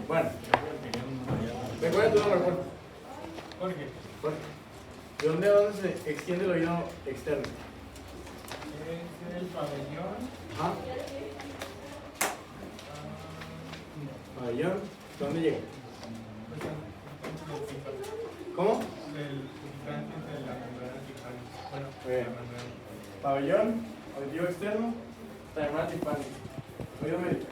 Bueno, recuerda tu nombre, Jorge. Jorge. ¿De dónde se extiende el oído externo? Es el pabellón. Ajá. Pabellón. ¿Dónde llega? ¿Cómo? Del gigante de la membrana timpánica. Bueno, Muy bien. la membrana. Pabellón, auditivo externo, la membrana timpánica. Oído medio.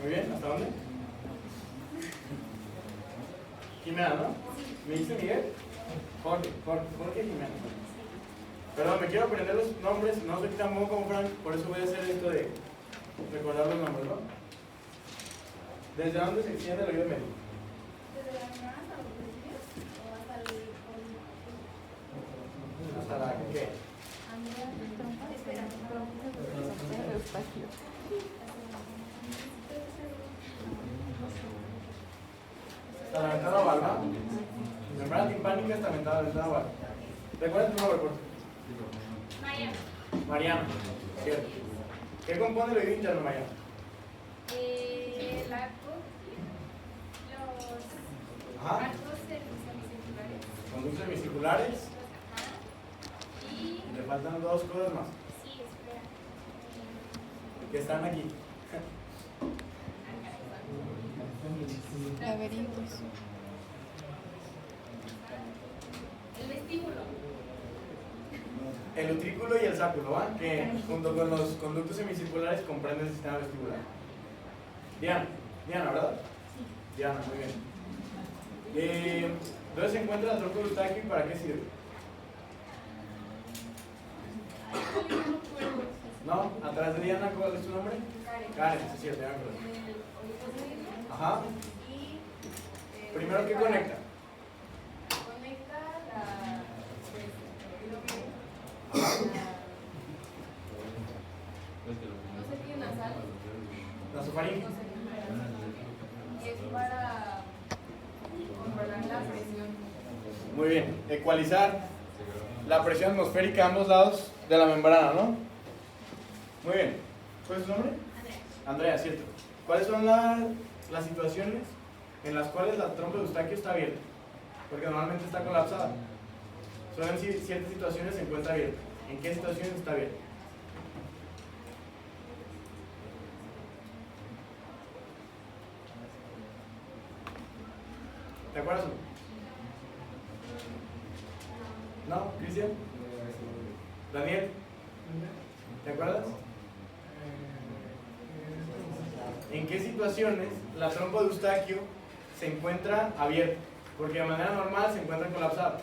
Muy bien, ¿hasta dónde? Jimena, ¿no? ¿Me dice Miguel? Jorge Jimena. Perdón, me quiero aprender los nombres, no soy tan bueno como Frank, por eso voy a hacer esto de recordar los nombres, ¿no? ¿Desde dónde se extiende el oído medio? ¿Desde la membrana hasta los principios o hasta el oído? ¿Hasta la qué? Hasta la ventana oval, ¿no? Membrana timpánica hasta la ventana oval. ¿Recuerdas tu nombre, por favor? Mariana, cierto. ¿Qué compone el oído interno, Mariana? La cóclea, los Ajá. arcos semicirculares. Conductos semicirculares. Ajá. Y Le faltan dos cosas más sí, espera. que están aquí. Laberintos. El vestíbulo. El utrículo y el sáculo, ¿va? Que junto con los conductos semicirculares comprenden el sistema vestibular. Diana, ¿verdad? Sí. Diana, muy bien. ¿Dónde se encuentra el tronco de Eustaquio y para qué sirve? No, atrás de Diana, ¿cuál es su nombre? Karen, sí, es cierto, ya me acuerdo. Ajá. Y Primero, ¿qué conecta? conecta la Ajá. no sé qué nasal. La sofaringe. Y es para controlar la presión. Muy bien. Ecualizar la presión atmosférica a ambos lados de la membrana, ¿no? Muy bien. ¿Cuál es su nombre? Andrea, cierto. ¿Cuáles son las situaciones en las cuales la trompa de Eustaquio está abierta? Porque normalmente está colapsada. Solo en ciertas situaciones se encuentra abierta. ¿En qué situaciones está abierta? ¿Te acuerdas? ¿No? ¿Cristian? ¿Daniel? ¿Te acuerdas? ¿En qué situaciones la trompa de Eustaquio se encuentra abierta? Porque de manera normal se encuentra colapsada.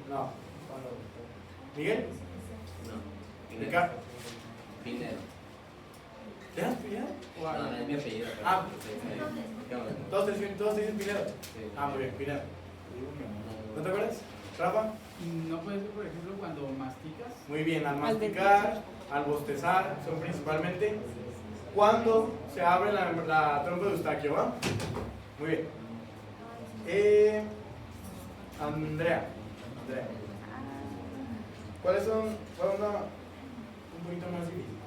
No. ¿Miguel? No. ¿Ricardo? Pinero. ¿Te das Pineda? No, es mi apellido. Ah. Todos ¿Todos te dicen Pineda? Sí. Ah, muy bien, Pineda. ¿No te acuerdas? ¿Rafa? No puede ser, por ejemplo, cuando masticas. Muy bien, al masticar, al bostezar, son principalmente cuando se abre la trompa de Eustaquio, ¿va? Muy bien. Andrea. ¿Cuáles son? ¿Cuál es un poquito más difícil?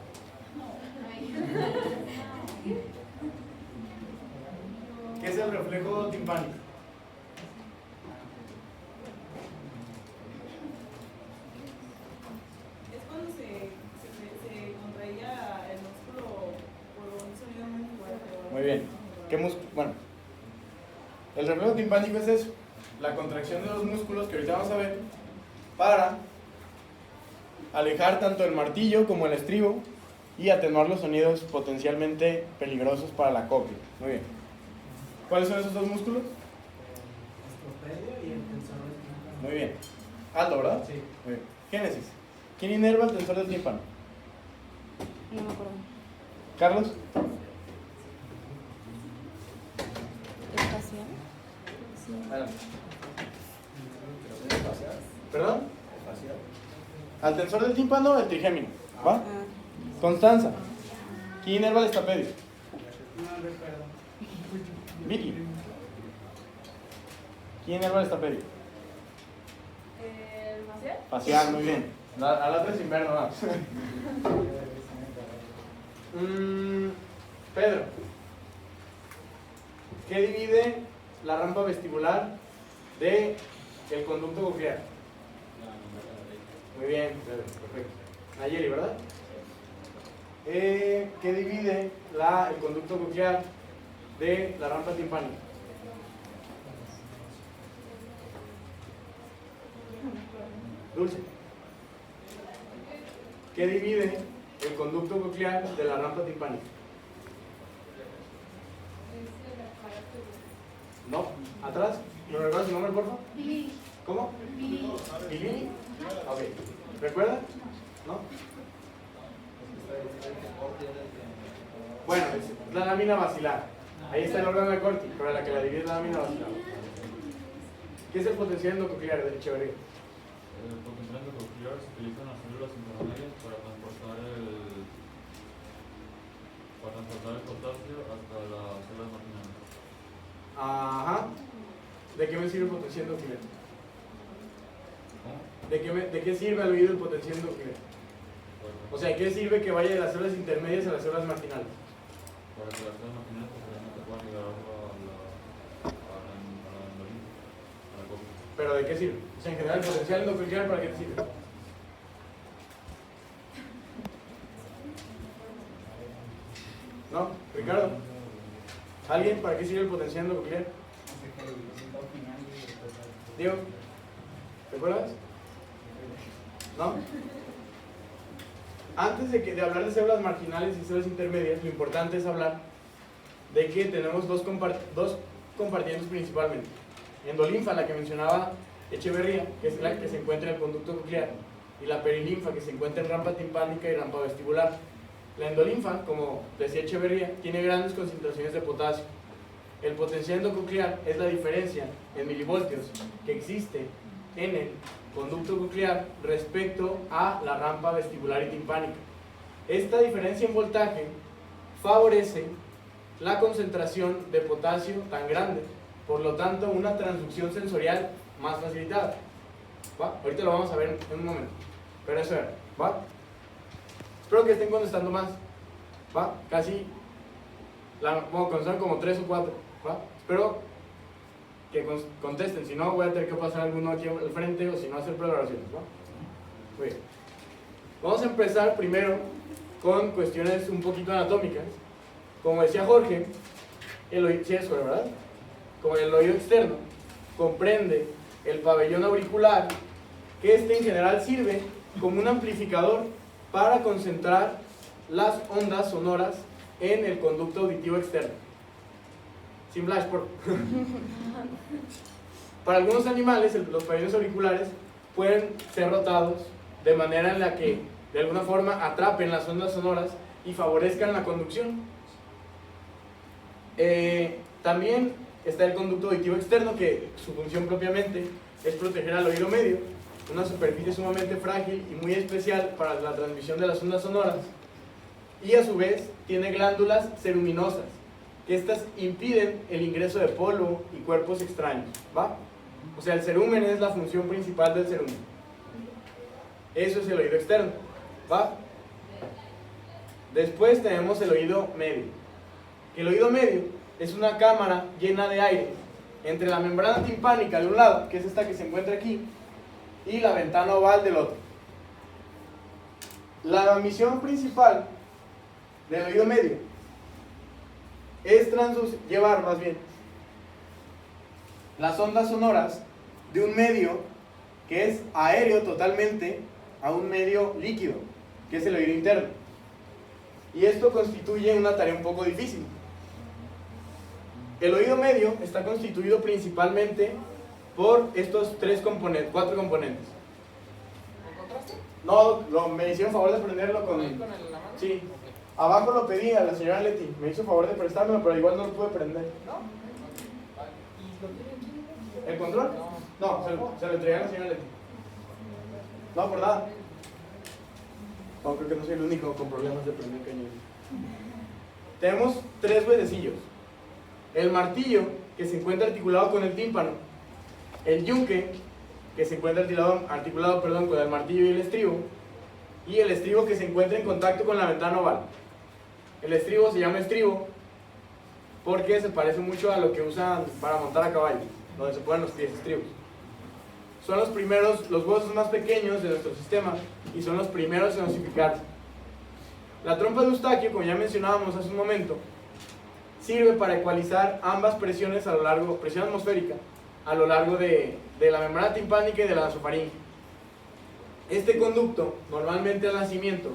¿Qué es el reflejo timpánico? Es cuando se contraía el músculo por un sonido muy fuerte. Muy bien. ¿Qué músculo? Bueno, el reflejo timpánico es eso, la contracción de los músculos que ahorita vamos a ver para alejar tanto el martillo como el estribo y atenuar los sonidos potencialmente peligrosos para la cóclea. Muy bien. ¿Cuáles son esos dos músculos? Estropedio y el tensor del tímpano. Muy bien. Alto, ¿verdad? Sí. Muy bien. Génesis. ¿Quién inerva el tensor del tímpano? No me acuerdo. ¿Carlos? ¿Espacial? Sí. Adelante. ¿Perdón? Al tensor del tímpano, el trigémino. ¿Va? Ah, Constanza. ¿Quién inerva el estapedio? No recuerdo. Vicky. ¿Quién inerva el estapedio? El facial. Facial, muy bien. A la otra sin ver nomás. Pedro, ¿qué divide la rampa vestibular de el conducto coclear? Muy bien, Pedro, perfecto. Nayeli, ¿verdad? ¿Qué divide el conducto coclear de la rampa timpánica? Dulce. ¿Qué divide el conducto coclear de la rampa timpánica? No, atrás. ¿Me recuerdas su nombre, por favor? Billy. ¿Cómo? Billy. ¿Billy? Ok. ¿Recuerda? ¿No? Bueno, es la lámina basilar. Ahí está el órgano de Corti, pero la que la divide es la lámina basilar. ¿Qué es el potencial endococlear de Echeverría? El potencial endococlear se utiliza en las células intermedias para transportar el potasio hasta las células marginales. Ajá. ¿De qué me sirve el potencial endococlear? ¿Cómo? ¿De qué sirve al oído el potencial endococlear? O sea, ¿qué sirve que vaya de las células intermedias a las células marginales? Para que las células marginales posteriormente puedan llegar a la endolimfa, a la cópula. ¿Pero de qué sirve? O sea, en general, el potencial endococlear, ¿para qué te sirve? ¿No? ¿Ricardo? ¿Alguien? ¿Para qué sirve el potencial endococlear? Diego, ¿te acuerdas? ¿No? Antes de hablar de células marginales y células intermedias, lo importante es hablar de que tenemos dos compartimentos principalmente. Endolinfa, la que mencionaba Echeverría, que es la que se encuentra en el conducto coclear, y la perilinfa, que se encuentra en rampa timpánica y rampa vestibular. La endolinfa, como decía Echeverría, tiene grandes concentraciones de potasio. El potencial endococlear es la diferencia en milivoltios que existe en el conducto coclear respecto a la rampa vestibular y timpánica. Esta diferencia en voltaje favorece la concentración de potasio tan grande, por lo tanto una transducción sensorial más facilitada. ¿Va? Ahorita lo vamos a ver en un momento, pero eso era. ¿Va? Espero que estén contestando más. ¿Va? Casi contestan como 3 o 4. ¿Va? Espero que contesten, si no voy a tener que pasar alguno aquí al frente o si no hacer preparaciones. ¿Va? Muy bien. Vamos a empezar primero con cuestiones un poquito anatómicas. Como decía Jorge, el oído, sí, eso, ¿verdad? Como el oído externo comprende el pabellón auricular, que en general sirve como un amplificador para concentrar las ondas sonoras en el conducto auditivo externo. Sin flash, por Para algunos animales, los pabellones auriculares pueden ser rotados de manera en la que de alguna forma atrapen las ondas sonoras y favorezcan la conducción. También está el conducto auditivo externo, que su función propiamente es proteger al oído medio, una superficie sumamente frágil y muy especial para la transmisión de las ondas sonoras, y a su vez tiene glándulas ceruminosas, que estas impiden el ingreso de polvo y cuerpos extraños. ¿Va? O sea, el cerumen es la función principal del cerumen. Eso es el oído externo. ¿Va? Después tenemos el oído medio. El oído medio es una cámara llena de aire entre la membrana timpánica de un lado, que es esta que se encuentra aquí, y la ventana oval del otro. La misión principal del oído medio es llevar más bien las ondas sonoras de un medio que es aéreo totalmente a un medio líquido, que es el oído interno. Y esto constituye una tarea un poco difícil. El oído medio está constituido principalmente por estos 4 componentes. No, me hicieron favor de prenderlo con... Sí. Abajo lo pedí a la señora Leti, me hizo favor de prestármelo, pero igual no lo pude prender. ¿El control? No, se lo entregué a la señora Leti. No, por nada. No, creo que no soy el único con problemas de prender cañones. Tenemos 3 huesecillos. El martillo, que se encuentra articulado con el tímpano. El yunque, que se encuentra articulado con el martillo y el estribo, y el estribo que se encuentra en contacto con la ventana oval. El estribo se llama estribo porque se parece mucho a lo que usan para montar a caballo, donde se ponen los pies estribos. Son los huesos más pequeños de nuestro sistema y son los primeros en osificarse. La trompa de Eustaquio, como ya mencionábamos hace un momento, sirve para ecualizar ambas presiones presión atmosférica a lo largo de la membrana timpánica y de la nasofaringe. Este conducto, normalmente al nacimiento,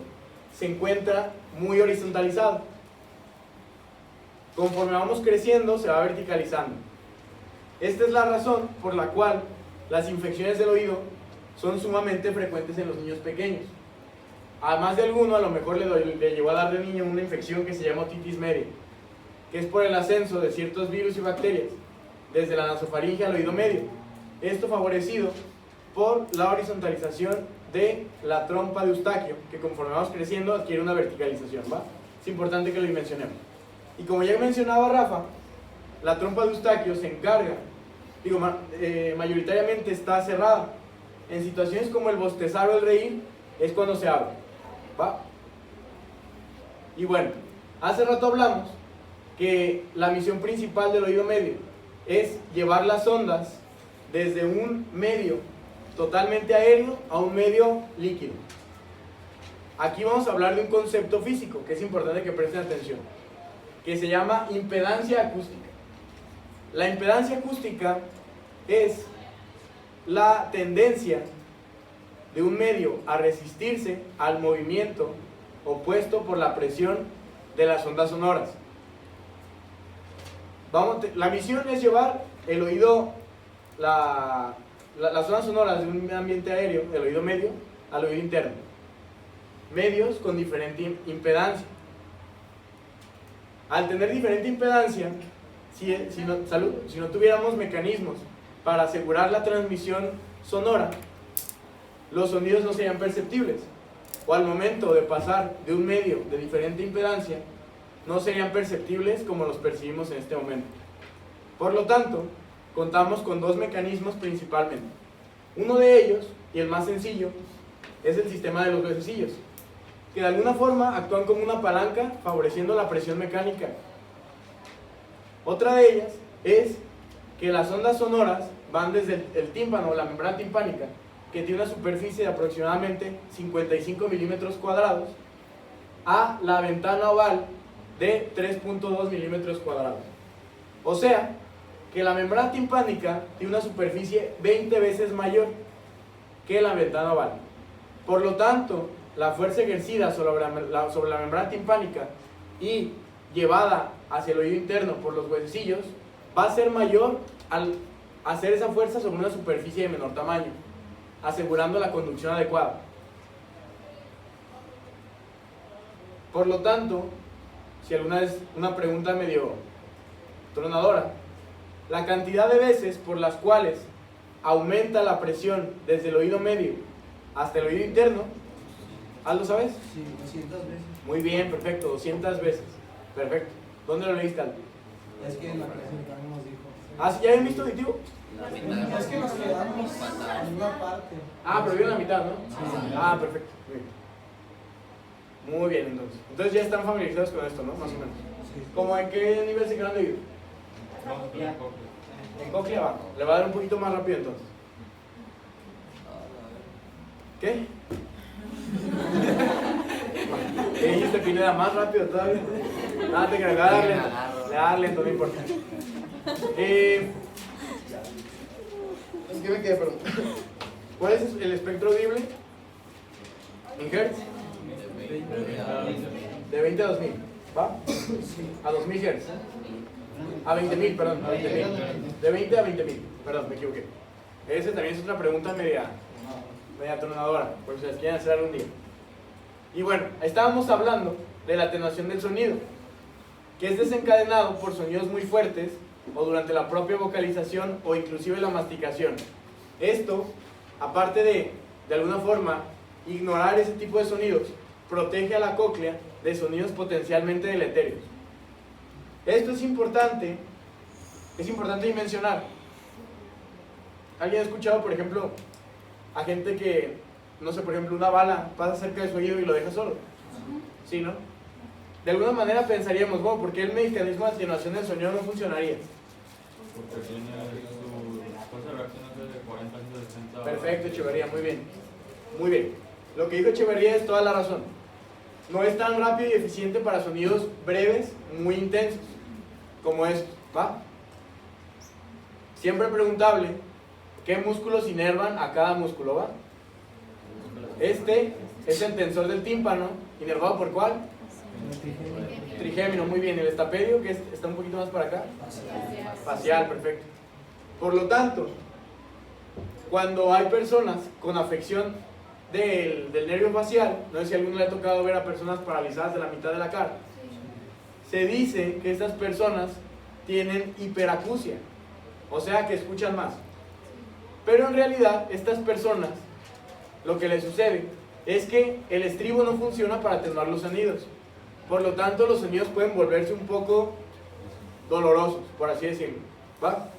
se encuentra muy horizontalizado. Conforme vamos creciendo, se va verticalizando. Esta es la razón por la cual las infecciones del oído son sumamente frecuentes en los niños pequeños. A más de alguno, a lo mejor le llegó a dar de niño una infección que se llama otitis media, que es por el ascenso de ciertos virus y bacterias desde la nasofaringe al oído medio. Esto favorecido por la horizontalización de la trompa de Eustaquio, que conforme vamos creciendo adquiere una verticalización, ¿va? Es importante que lo dimensionemos. Y como ya mencionaba Rafa, la trompa de Eustaquio se encarga, mayoritariamente está cerrada. En situaciones como el bostezar o el reír es cuando se abre, ¿va? Y bueno, hace rato hablamos que la misión principal del oído medio es llevar las ondas desde un medio totalmente aéreo a un medio líquido. Aquí vamos a hablar de un concepto físico que es importante que presten atención, que se llama impedancia acústica. La impedancia acústica es la tendencia de un medio a resistirse al movimiento opuesto por la presión de las ondas sonoras. La misión es llevar el oído, las ondas sonoras de un ambiente aéreo, el oído medio, al oído interno. Medios con diferente impedancia. Al tener diferente impedancia, si no tuviéramos mecanismos para asegurar la transmisión sonora, los sonidos no serían perceptibles, o al momento de pasar de un medio de diferente impedancia, no serían perceptibles como los percibimos en este momento. Por lo tanto, contamos con dos mecanismos principalmente. Uno de ellos, y el más sencillo, es el sistema de los huesecillos, que de alguna forma actúan como una palanca favoreciendo la presión mecánica. Otra de ellas es que las ondas sonoras van desde el tímpano o la membrana timpánica, que tiene una superficie de aproximadamente 55 milímetros cuadrados, a la ventana oval de 3.2 milímetros cuadrados. O sea, que la membrana timpánica tiene una superficie 20 veces mayor que la ventana oval. Por lo tanto, la fuerza ejercida sobre la membrana timpánica y llevada hacia el oído interno por los huesecillos va a ser mayor al hacer esa fuerza sobre una superficie de menor tamaño, asegurando la conducción adecuada. Por lo tanto, si alguna vez una pregunta medio tronadora, la cantidad de veces por las cuales aumenta la presión desde el oído medio hasta el oído interno, ¿algo sabes? Sí, 200 veces. Muy bien, perfecto, 200 veces. Perfecto. ¿Dónde lo leíste, Aldo? Es que en la clase nos dijo. Ah, ¿sí? ¿Ya habían visto auditivo? La mitad. Es que nos quedamos en una parte. Ah, pero vieron la mitad, ¿no? Sí. Ah, perfecto. Muy bien, entonces. Entonces ya están familiarizados con esto, ¿no? Más o menos. Sí. ¿Cómo en qué nivel se quedan de oído? En cóclea abajo. Le va a dar un poquito más rápido entonces. ¿Qué? ¿Qué dijiste, Pineda? ¿Más rápido todavía? Nada, te creas, le va a dar lento, no importa. Es que me quedé, perdón. ¿Cuál es el espectro audible? ¿En Hertz? De 20 a 2000, ¿va? A 2000 Hz. A 20.000, perdón, a 20.000. De 20 a 20.000, perdón, me equivoqué. Esa también es otra pregunta media tronadora, por si las quieren hacer algún día. Y bueno, estábamos hablando de la atenuación del sonido, que es desencadenado por sonidos muy fuertes o durante la propia vocalización o inclusive la masticación. Esto, aparte de alguna forma, ignorar ese tipo de sonidos, protege a la cóclea de sonidos potencialmente deleterios. Esto es importante dimensionar, ¿Alguien ha escuchado, por ejemplo, a gente que, no sé, por ejemplo, una bala pasa cerca de su oído y lo deja solo? ¿Sí, no? De alguna manera pensaríamos, bueno, ¿por qué el mecanismo de atenuación del sonido no funcionaría? Porque tiene su fuerza de reacción es de 40 a 160. Perfecto, Echeverría, muy bien. Muy bien. Lo que dijo Echeverría es toda la razón. No es tan rápido y eficiente para sonidos breves, muy intensos, como estos, ¿va? Siempre preguntable, ¿qué músculos inervan a cada músculo, va? Este es el tensor del tímpano, ¿inervado por cuál? Trigémino, muy bien. El estapedio, que está un poquito más para acá. Facial, perfecto. Por lo tanto, cuando hay personas con afección del nervio facial, no sé si a alguno le ha tocado ver a personas paralizadas de la mitad de la cara, se dice que estas personas tienen hiperacusia, o sea que escuchan más. Pero en realidad, estas personas, lo que les sucede es que el estribo no funciona para atenuar los sonidos. Por lo tanto, los sonidos pueden volverse un poco dolorosos, por así decirlo, ¿va?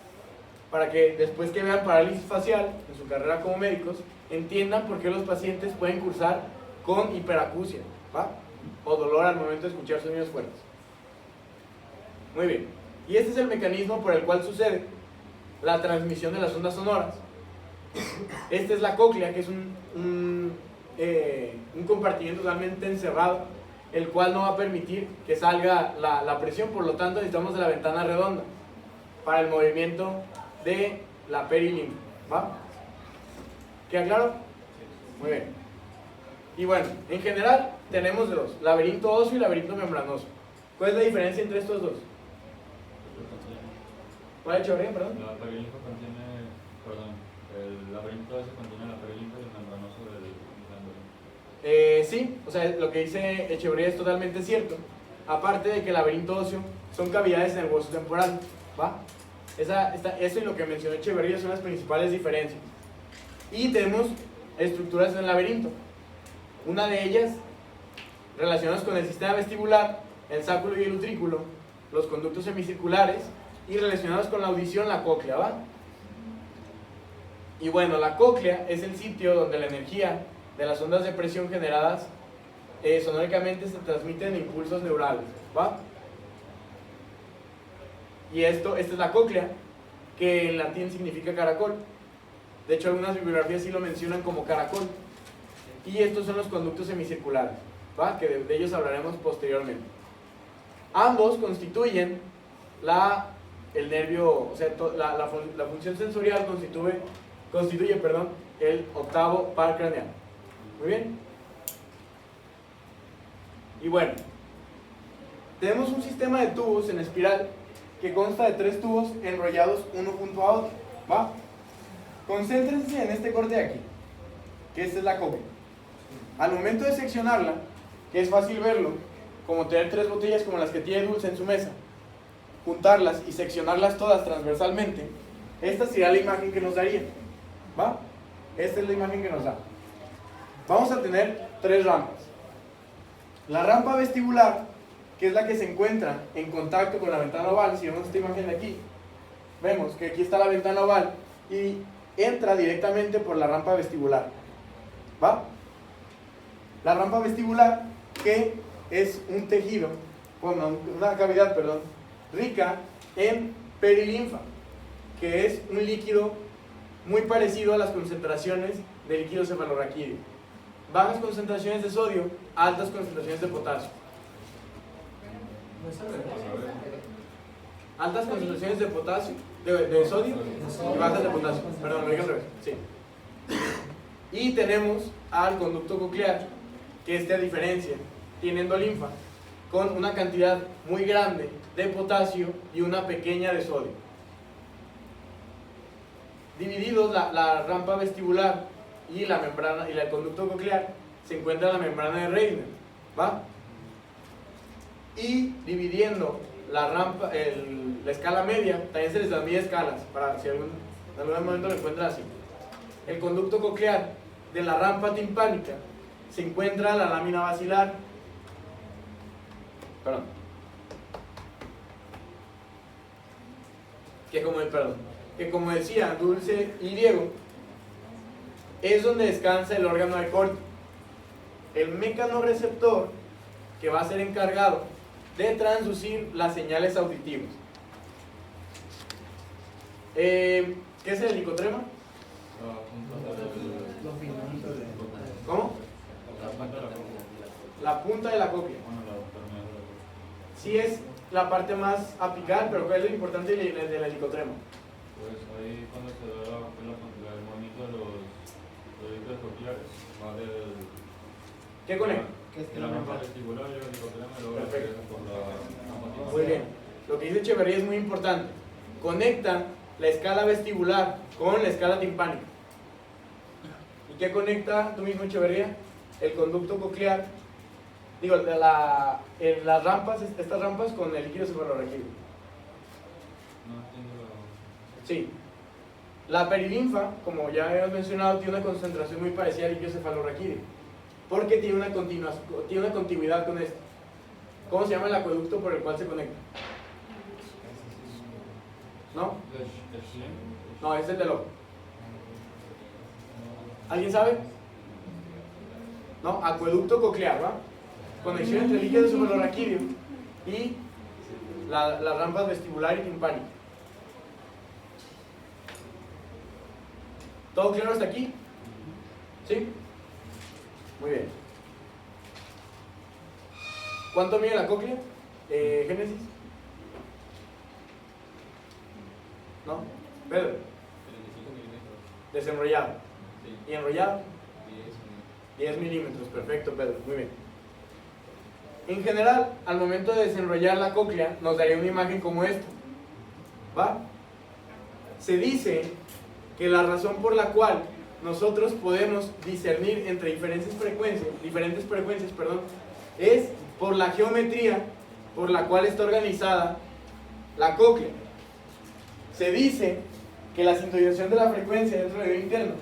Para que después que vean parálisis facial en su carrera como médicos, entiendan por qué los pacientes pueden cursar con hiperacusia, ¿va? O dolor al momento de escuchar sonidos fuertes. Muy bien. Y este es el mecanismo por el cual sucede la transmisión de las ondas sonoras. Esta es la cóclea, que es un compartimiento totalmente encerrado, el cual no va a permitir que salga la presión. Por lo tanto, necesitamos de la ventana redonda para el movimiento de la perilinfa, ¿va? ¿Queda claro? Muy bien. Y bueno, en general tenemos dos: laberinto óseo y laberinto membranoso. ¿Cuál es la diferencia entre estos dos? ¿Cuál es, Echeverría, perdón? La perilinfa contiene, perdón, el laberinto ese contiene la perilinfa y el membranoso del glándula. Sí, o sea, lo que dice Echeverría es totalmente cierto. Aparte de que el laberinto óseo son cavidades en el hueso temporal, ¿va? Eso y lo que mencionó Echeverría son las principales diferencias. Y tenemos estructuras en el laberinto. Una de ellas relacionadas con el sistema vestibular, el sáculo y el utrículo, los conductos semicirculares, y relacionados con la audición, la cóclea, ¿va? Y bueno, la cóclea es el sitio donde la energía de las ondas de presión generadas sonóricamente se transmiten en impulsos neurales, ¿va? Y esta es la cóclea, que en latín significa caracol. De hecho, algunas bibliografías sí lo mencionan como caracol. Y estos son los conductos semicirculares, ¿va? Que de ellos hablaremos posteriormente. Ambos constituyen el nervio, o sea, la función sensorial constituye el octavo par craneal. Muy bien. Y bueno, tenemos un sistema de tubos en espiral que consta de 3 tubos enrollados uno junto a otro, ¿va? Concéntrense en este corte de aquí, que esta es la cóclea. Al momento de seccionarla, que es fácil verlo, como tener 3 botellas como las que tiene Dulce en su mesa, juntarlas y seccionarlas todas transversalmente, esta sería la imagen que nos daría, ¿va? Esta es la imagen que nos da. Vamos a tener 3 rampas. La rampa vestibular, que es la que se encuentra en contacto con la ventana oval. Si vemos esta imagen de aquí, vemos que aquí está la ventana oval y entra directamente por la rampa vestibular, ¿va? La rampa vestibular, que es un tejido, una cavidad, perdón, rica en perilinfa, que es un líquido muy parecido a las concentraciones de líquido cefalorraquídeo. Bajas concentraciones de sodio, altas concentraciones de potasio. Altas concentraciones de potasio, de sodio y bajas de potasio. Perdón, lo dije al revés. Sí. Y tenemos al conducto coclear, que a diferencia, tiene endolinfa, con una cantidad muy grande de potasio y una pequeña de sodio. Divididos, la rampa vestibular y la membrana y el conducto coclear, se encuentra la membrana de Reisner, ¿va? Y dividiendo la rampa, la escala media, también se les da mide escalas, para si en algún momento lo encuentran así. El conducto coclear de la rampa timpánica se encuentra la lámina basilar, que, como decía Dulce y Diego, es donde descansa el órgano del corte, el mecanorreceptor que va a ser encargado de transducir las señales auditivas. ¿Qué es el helicotrema? Lo finito de... ¿Cómo? La punta de la cóclea. Bueno, la terminal de la Sí es la parte más apical, pero ¿cuál es lo importante del helicotrema? Pues ahí cuando se da el movimiento de los líquidos cocleares, va del... ¿Qué conecta? ¿Qué es que la no me rampa pasa? vestibular y el helicotrema y luego Perfecto. por la... Muy bien. Lo que dice Echeverría es muy importante. Conecta la escala vestibular con la escala timpánica. ¿Y qué conecta tú mismo, Echeverría? El conducto coclear, digo, las rampas, estas rampas con el líquido cefalorraquídeo. No entiendo la... Sí. La perilinfa, como ya hemos mencionado, tiene una concentración muy parecida al líquido cefalorraquídeo, porque tiene una continuidad con esto. ¿Cómo se llama el acueducto por el cual se conecta? ¿No? ¿De Schlemm? No, es el del ojo. ¿Alguien sabe? No, acueducto coclear, ¿va? Conexión entre el líquido cefalorraquídeo y las rampas vestibular y timpánica. ¿Todo claro hasta aquí? ¿Sí? Muy bien. ¿Cuánto mide la cóclea? Génesis. ¿No? Pedro. 35 milímetros. Desenrollado. Sí. ¿Y enrollado? 10 10 milímetros. Perfecto, Pedro. Muy bien. En general, al momento de desenrollar la cóclea, nos daría una imagen como esta. ¿Va? Se dice que la razón por la cual nosotros podemos discernir entre diferentes frecuencias, es por la geometría por la cual está organizada la cóclea. Se dice que la sintonización de la frecuencia dentro del oído interno,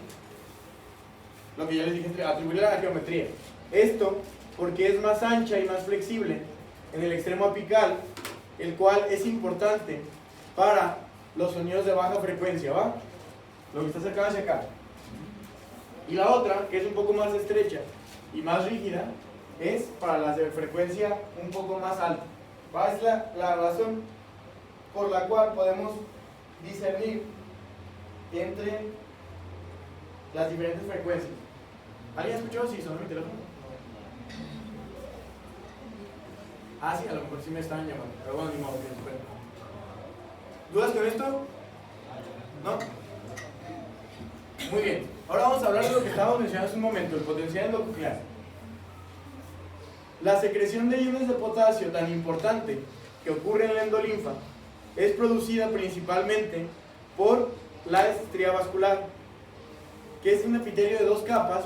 lo que ya les dije, atribuirle a la geometría. Esto porque es más ancha y más flexible en el extremo apical, el cual es importante para los sonidos de baja frecuencia, ¿va? Lo que está cercano hacia acá. Y la otra, que es un poco más estrecha y más rígida, es para las de frecuencia un poco más alta, ¿va? Es la razón por la cual podemos discernir entre las diferentes frecuencias. ¿Alguien escuchó? Sí, sonó mi teléfono. Ah, sí, a lo mejor sí me estaban llamando, pero bueno, ni modo, que espero. ¿Dudas con esto? ¿No? Muy bien, ahora vamos a hablar de lo que estábamos mencionando hace un momento, el potencial endococlear. La secreción de iones de potasio, tan importante que ocurre en la endolinfa, es producida principalmente por la estría vascular, que es un epitelio de 2 capas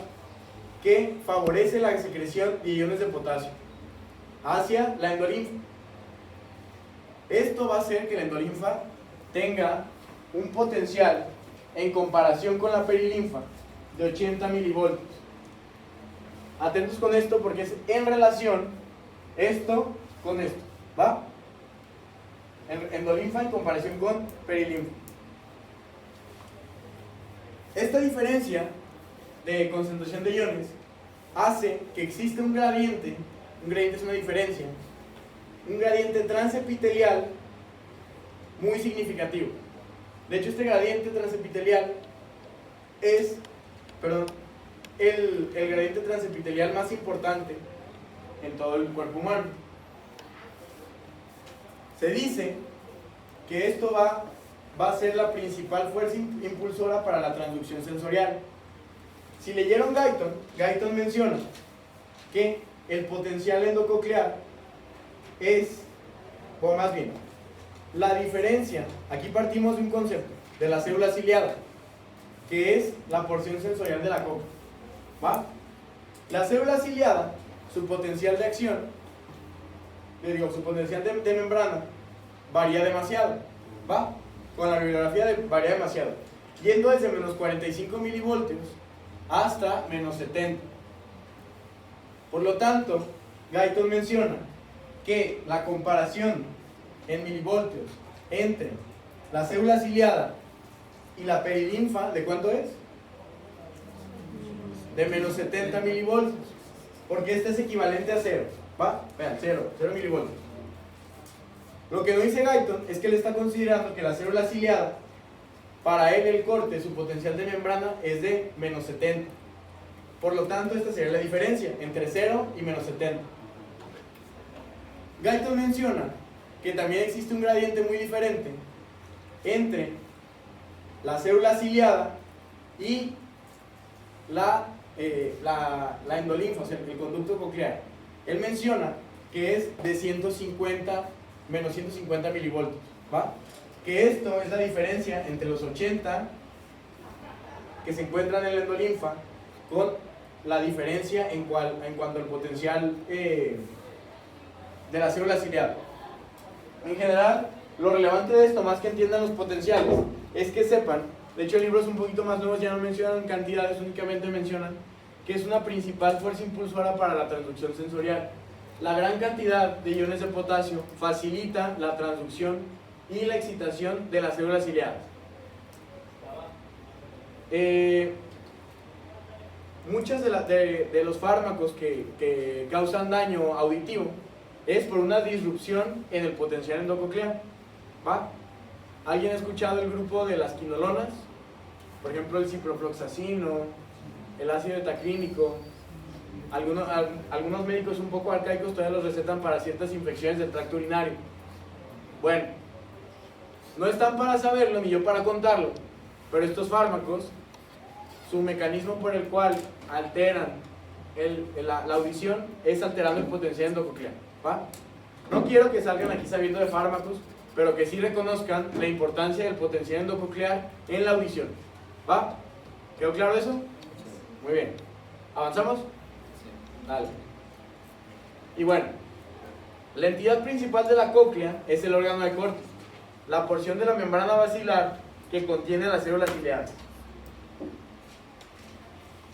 que favorece la secreción de iones de potasio hacia la endolinfa. Esto va a hacer que la endolinfa tenga un potencial en comparación con la perilinfa de 80 milivoltios. Atentos con esto porque es en relación esto con esto, ¿va? Endolinfa en comparación con perilinfa. Esta diferencia de concentración de iones hace que exista un gradiente es una diferencia, un gradiente transepitelial muy significativo. De hecho, este gradiente transepitelial es, el gradiente transepitelial más importante en todo el cuerpo humano. Se dice que esto va a ser la principal fuerza impulsora para la transducción sensorial. Si leyeron Guyton menciona que el potencial endococlear es, o más bien, la diferencia, aquí partimos de un concepto, de la célula ciliada, que es la porción sensorial de la cóclea, ¿va? La célula ciliada, su potencial de acción, su potencial de membrana, varía demasiado, ¿va? Con la bibliografía varía demasiado, yendo desde menos 45 milivoltios hasta menos 70. Por lo tanto, Guyton menciona que la comparación en milivoltios entre la célula ciliada y la perilinfa, ¿de cuánto es? De menos 70 milivoltios, porque este es equivalente a 0, ¿va? Vean, 0 milivoltios. Lo que no dice Guyton es que él está considerando que la célula ciliada, para él el corte, su potencial de membrana es de menos 70. Por lo tanto, esta sería la diferencia entre 0 y menos 70. Guyton menciona que también existe un gradiente muy diferente entre la célula ciliada y la endolinfa, o sea, el conducto coclear. Él menciona que es de menos 150 milivoltios, ¿va? Que esto es la diferencia entre los 80 que se encuentran en la endolinfa con la diferencia en cuanto al potencial de la célula ciliada. En general, lo relevante de esto, más que entiendan los potenciales, es que sepan, de hecho libros un poquito más nuevos ya no mencionan cantidades, únicamente mencionan que es una principal fuerza impulsora para la transducción sensorial. La gran cantidad de iones de potasio facilita la transducción y la excitación de las células ciliadas. Muchos de los fármacos que causan daño auditivo es por una disrupción en el potencial endococlear, ¿va? ¿Alguien ha escuchado el grupo de las quinolonas? Por ejemplo, el ciprofloxacino, el ácido etaclínico. Algunos médicos un poco arcaicos todavía los recetan para ciertas infecciones del tracto urinario. Bueno, no están para saberlo ni yo para contarlo, pero estos fármacos, su mecanismo por el cual alteran la audición es alterando el potencial endococlear, ¿va? No quiero que salgan aquí sabiendo de fármacos, pero que sí reconozcan la importancia del potencial endococlear en la audición, ¿va? ¿Quedó claro eso? Muy bien. ¿Avanzamos? Dale. Y bueno, la entidad principal de la cóclea es el órgano de Corti, la porción de la membrana basilar que contiene las células ciliadas.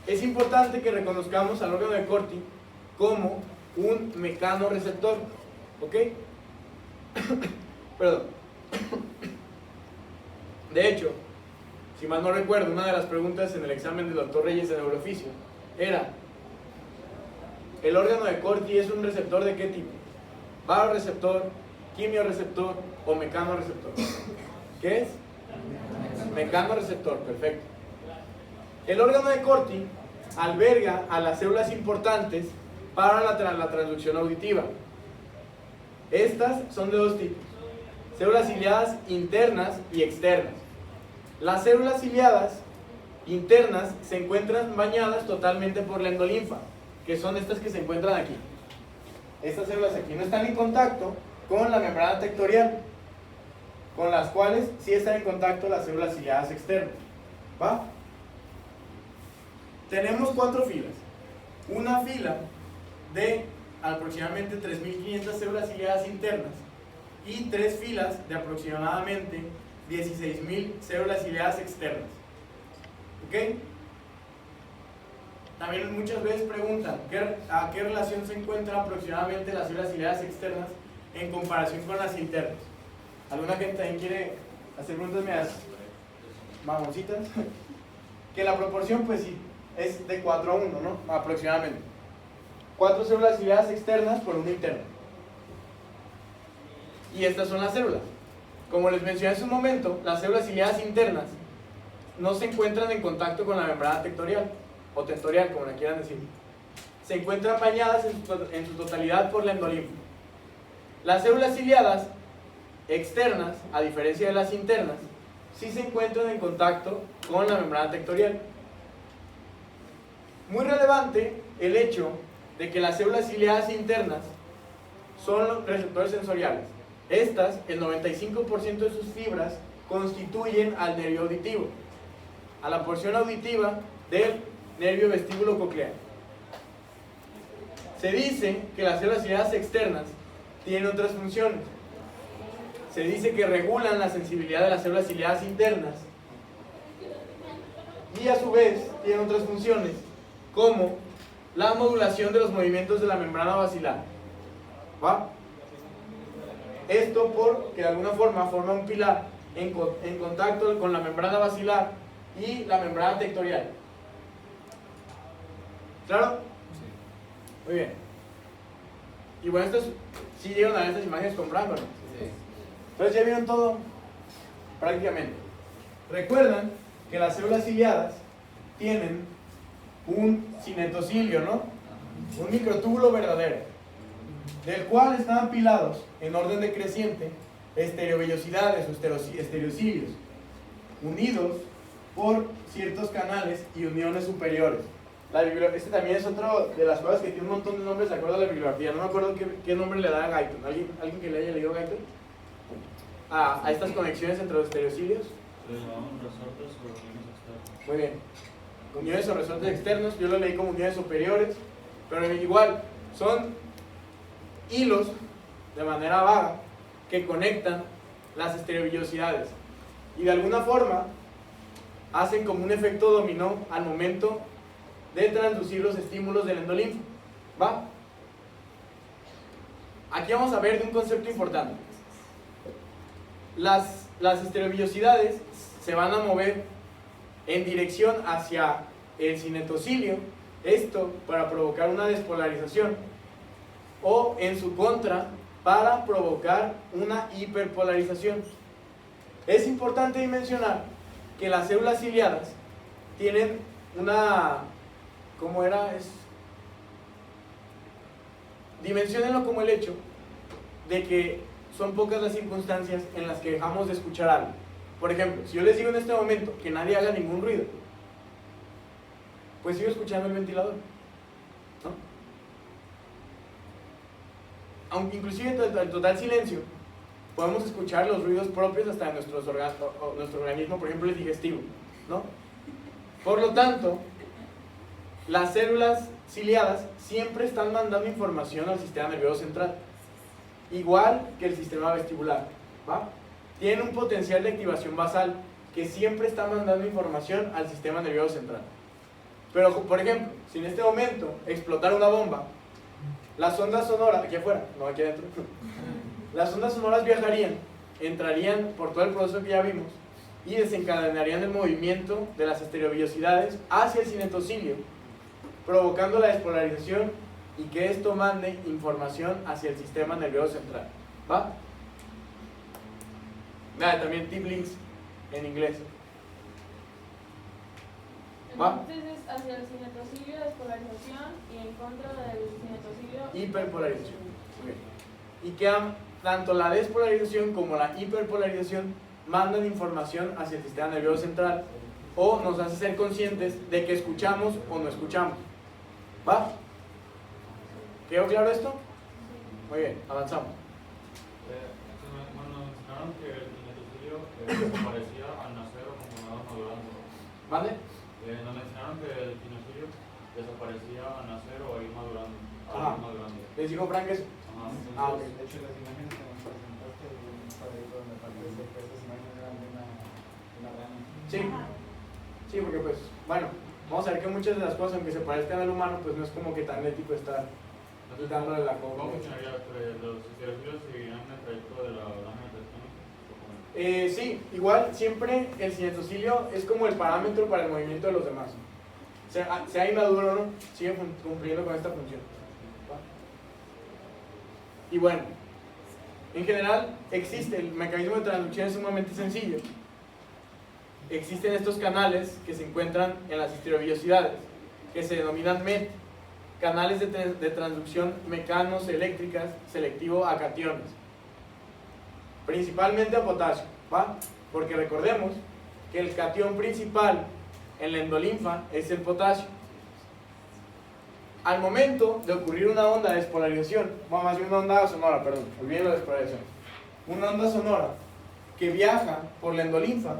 Es importante que reconozcamos al órgano de Corti como un mecanorreceptor, ¿ok? Perdón. De hecho, si mal no recuerdo, una de las preguntas en el examen del doctor Reyes de Neurooficio era: ¿el órgano de Corti es un receptor de qué tipo? ¿Baroreceptor, quimioreceptor o mecanorreceptor? ¿Qué es? Mecanorreceptor, perfecto. El órgano de Corti alberga a las células importantes para la transducción auditiva. Estas son de dos tipos: células ciliadas internas y externas. Las células ciliadas internas se encuentran bañadas totalmente por la endolinfa, que son estas que se encuentran aquí. Estas células aquí no están en contacto con la membrana tectorial, con las cuales sí están en contacto las células ciliadas externas, ¿va? Tenemos 4 filas. Una fila de aproximadamente 3.500 células ciliadas internas y 3 filas de aproximadamente 16.000 células ciliadas externas, ¿ok? También muchas veces preguntan a qué relación se encuentran aproximadamente las células ciliadas externas en comparación con las internas. ¿Alguna gente también quiere hacer preguntas medias mamoncitas? Que la proporción pues sí es de 4 a 1, ¿no? Aproximadamente 4 células ciliadas externas por una interna. Y estas son las células. Como les mencioné hace un momento, las células ciliadas internas no se encuentran en contacto con la membrana tectorial o tectorial, como la quieran decir. Se encuentran bañadas en su totalidad por la endolinfa. Las células ciliadas externas, a diferencia de las internas, sí se encuentran en contacto con la membrana tectorial. Muy relevante el hecho de que las células ciliadas internas son los receptores sensoriales. Estas, el 95% de sus fibras constituyen al nervio auditivo, a la porción auditiva del nervio vestíbulo coclear. Se dice que las células ciliadas externas tienen otras funciones. Se dice que regulan la sensibilidad de las células ciliadas internas y a su vez tienen otras funciones como la modulación de los movimientos de la membrana basilar, ¿va? Esto porque de alguna forma forma un pilar en contacto con la membrana basilar y la membrana tectorial. ¿Claro? Muy bien. Y bueno, estos sí llegaron a ver estas imágenes comprando, ¿no? Sí. Entonces ya vieron todo prácticamente. Recuerdan que las células ciliadas tienen un cinetocilio, ¿no? Un microtúbulo verdadero, del cual están apilados en orden decreciente estereovellosidades o estereocilios, unidos por ciertos canales y uniones superiores. Este también es otro de las cosas que tiene un montón de nombres de acuerdo a la bibliografía. No me acuerdo qué nombre le da a Guyton. ¿Alguien que le haya leído Guyton? A estas conexiones entre los estereocilios. Se llamaban resortes o uniones externas. Muy bien. Uniones o resortes externos, yo lo leí como uniones superiores, pero igual son hilos de manera vaga que conectan las estereovellosidades y de alguna forma hacen como un efecto dominó al momento de transducir los estímulos del endolinfo. ¿Va? Aquí vamos a ver de un concepto importante. Las estereovellosidades se van a mover en dirección hacia el cinetocilio, esto para provocar una despolarización, o en su contra para provocar una hiperpolarización. Es importante dimensionar que las células ciliadas tienen una, ¿cómo era? Dimensionenlo como el hecho de que son pocas las circunstancias en las que dejamos de escuchar algo. Por ejemplo, si yo les digo en este momento que nadie haga ningún ruido, pues sigo escuchando el ventilador, ¿no? Aunque inclusive en total silencio podemos escuchar los ruidos propios hasta de nuestro organismo, por ejemplo el digestivo, ¿no? Por lo tanto, las células ciliadas siempre están mandando información al sistema nervioso central, igual que el sistema vestibular, ¿va? Tienen un potencial de activación basal que siempre está mandando información al sistema nervioso central. Pero, por ejemplo, si en este momento explotara una bomba, las ondas sonoras, aquí afuera, no aquí adentro, las ondas sonoras viajarían, entrarían por todo el proceso que ya vimos y desencadenarían el movimiento de las estereovellosidades hacia el cinetocilio, provocando la despolarización y que esto mande información hacia el sistema nervioso central. ¿Va? Nada, también tip links en inglés. ¿Va? Entonces es hacia el cinetocilio despolarización y en contra del cinetocilio Hiperpolarización. Muy bien. Y que tanto la despolarización como la hiperpolarización mandan información hacia el sistema nervioso central o nos hace ser conscientes de que escuchamos o no escuchamos. ¿Va? ¿Quedó claro esto? Muy bien, avanzamos. Bueno, mencionaron que el cinetocilio desaparecía al nacer o conforme va madurando. ¿Vale? Nos mencionaron que el cinetocilio desaparecía al nacer o a ir madurando. Ajá. ¿Les dijo Frank eso? Ajá. Ah, ok. De hecho, las imágenes que nos presentaste de un cuadrito donde parece que estas imágenes eran de una rana. Sí. Sí, porque pues, bueno, vamos a ver que muchas de las cosas, aunque se parezcan al humano, pues no es como que tan ético estar quitándole la ¿Cómo coca. funcionaría? ¿Los estereocilios seguirán el trayecto de la lámina tectónica? Sí, igual siempre el cinetocilio es como el parámetro para el movimiento de los demás. Sea inmaduro o no, sigue cumpliendo con esta función. ¿Va? Y bueno, en general existe, el mecanismo de transducción es sumamente sencillo. Existen estos canales que se encuentran en las estereovellosidades, que se denominan MET, canales de transducción mecanos eléctricas selectivo a cationes, principalmente a potasio, ¿va? Porque recordemos que el catión principal en la endolinfa es el potasio. Al momento de ocurrir una onda de despolarización, más bien una onda sonora, perdón, olviden la despolarización, una onda sonora que viaja por la endolinfa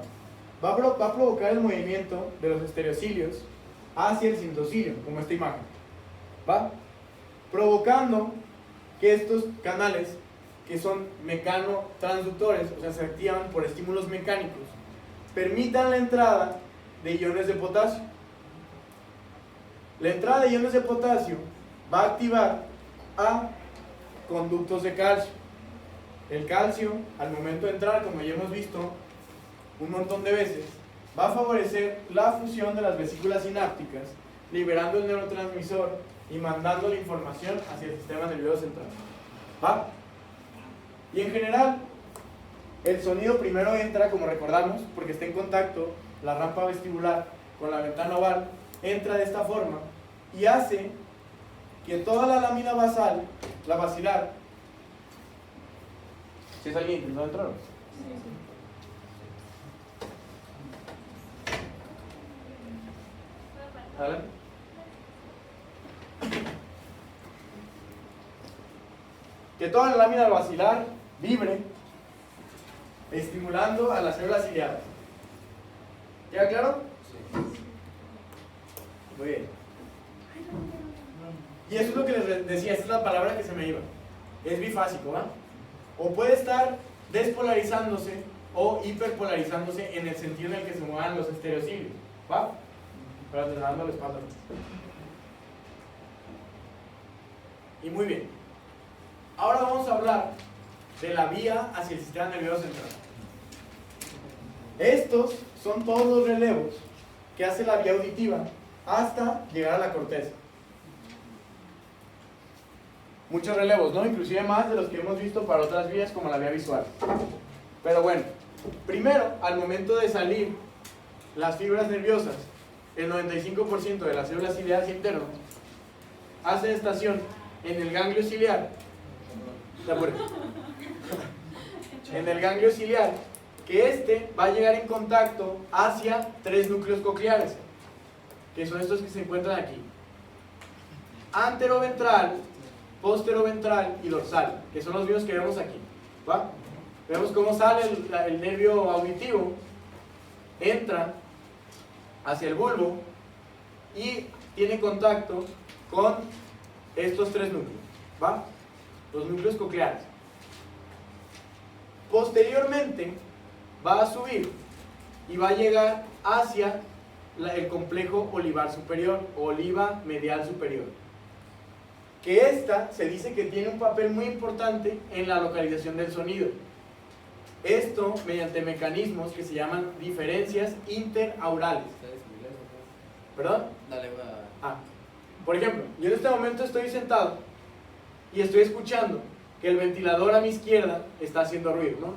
va a provocar el movimiento de los estereocilios hacia el cinetocilio, como esta imagen, ¿va? Provocando que estos canales, que son mecanotransductores, o sea, se activan por estímulos mecánicos, permitan la entrada de iones de potasio. La entrada de iones de potasio va a activar a conductos de calcio. El calcio, al momento de entrar, como ya hemos visto, un montón de veces, va a favorecer la fusión de las vesículas sinápticas, liberando el neurotransmisor y mandando la información hacia el sistema nervioso central. ¿Va? Y en general, el sonido primero entra, como recordamos, porque está en contacto la rampa vestibular con la ventana oval, entra de esta forma y hace que toda la lámina basal, la basilar, si es alguien intentando entrar, adelante. Que toda la lámina basilar vibre, estimulando a las células ciliadas. ¿Queda claro? Muy bien. Y eso es lo que les decía, esta es la palabra que se me iba. Es bifásico, ¿va? O puede estar despolarizándose o hiperpolarizándose en el sentido en el que se muevan los estereocilios, ¿va? Pero te dando la espalda. Y muy bien. Ahora vamos a hablar de la vía hacia el sistema nervioso central. Estos son todos los relevos que hace la vía auditiva hasta llegar a la corteza. Muchos relevos, ¿no? Inclusive más de los que hemos visto para otras vías como la vía visual. Pero bueno, primero, al momento de salir las fibras nerviosas, el 95% de las células ciliares internas hacen estación en el ganglio ciliar. ¿De acuerdo? En el ganglio ciliar, que este va a llegar en contacto hacia 3 núcleos cocleares, que son estos que se encuentran aquí: anteroventral, posteroventral y dorsal, que son los mismos que vemos aquí, ¿va? Vemos cómo sale el nervio auditivo, entra hacia el bulbo y tiene contacto con estos 3 núcleos, ¿va? Los núcleos cocleares. Posteriormente va a subir y va a llegar hacia el complejo olivar superior, oliva medial superior, que esta se dice que tiene un papel muy importante en la localización del sonido. Esto mediante mecanismos que se llaman diferencias interaurales. ¿Perdón? Dale, Por ejemplo, yo en este momento estoy sentado y estoy escuchando que el ventilador a mi izquierda está haciendo ruido, ¿no?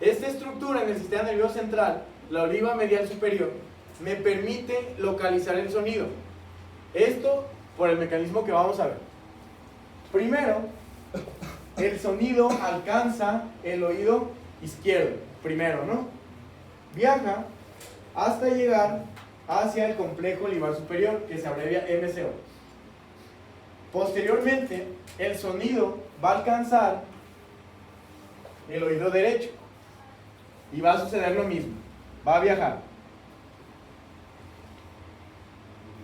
Esta estructura en el sistema nervioso central, la oliva medial superior, me permite localizar el sonido. Esto por el mecanismo que vamos a ver. Primero, el sonido alcanza el oído izquierdo, primero, ¿no? Viaja hasta llegar hacia el complejo olivar superior, que se abrevia MCO. Posteriormente, el sonido va a alcanzar el oído derecho y va a suceder lo mismo, va a viajar.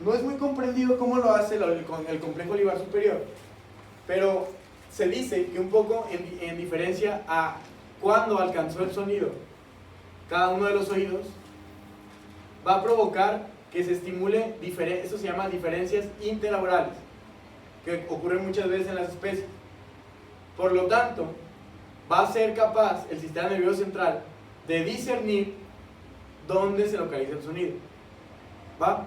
No es muy comprendido cómo lo hace el complejo olivar superior, pero se dice que un poco en diferencia a cuando alcanzó el sonido cada uno de los oídos, va a provocar que se estimule, eso se llama diferencias interaurales, que ocurren muchas veces en las especies. Por lo tanto, va a ser capaz el sistema nervioso central de discernir dónde se localiza el sonido. ¿Va?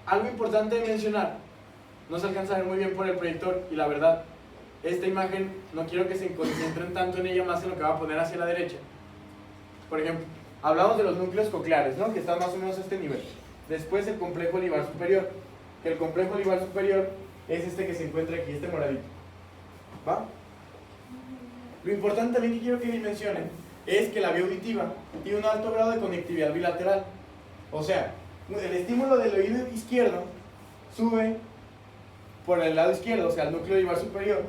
Algo importante de mencionar, no se alcanza a ver muy bien por el proyector, y la verdad, esta imagen no quiero que se concentren tanto en ella, más en lo que va a poner hacia la derecha. Por ejemplo, hablamos de los núcleos cocleares, ¿no? Que están más o menos a este nivel. Después el complejo olivar superior, que el complejo olivar superior es este que se encuentra aquí, este moradito. ¿Va? Lo importante también que quiero que mencionen es que la vía auditiva tiene un alto grado de conectividad bilateral. O sea, el estímulo del oído izquierdo sube por el lado izquierdo, o sea, el núcleo olivar superior,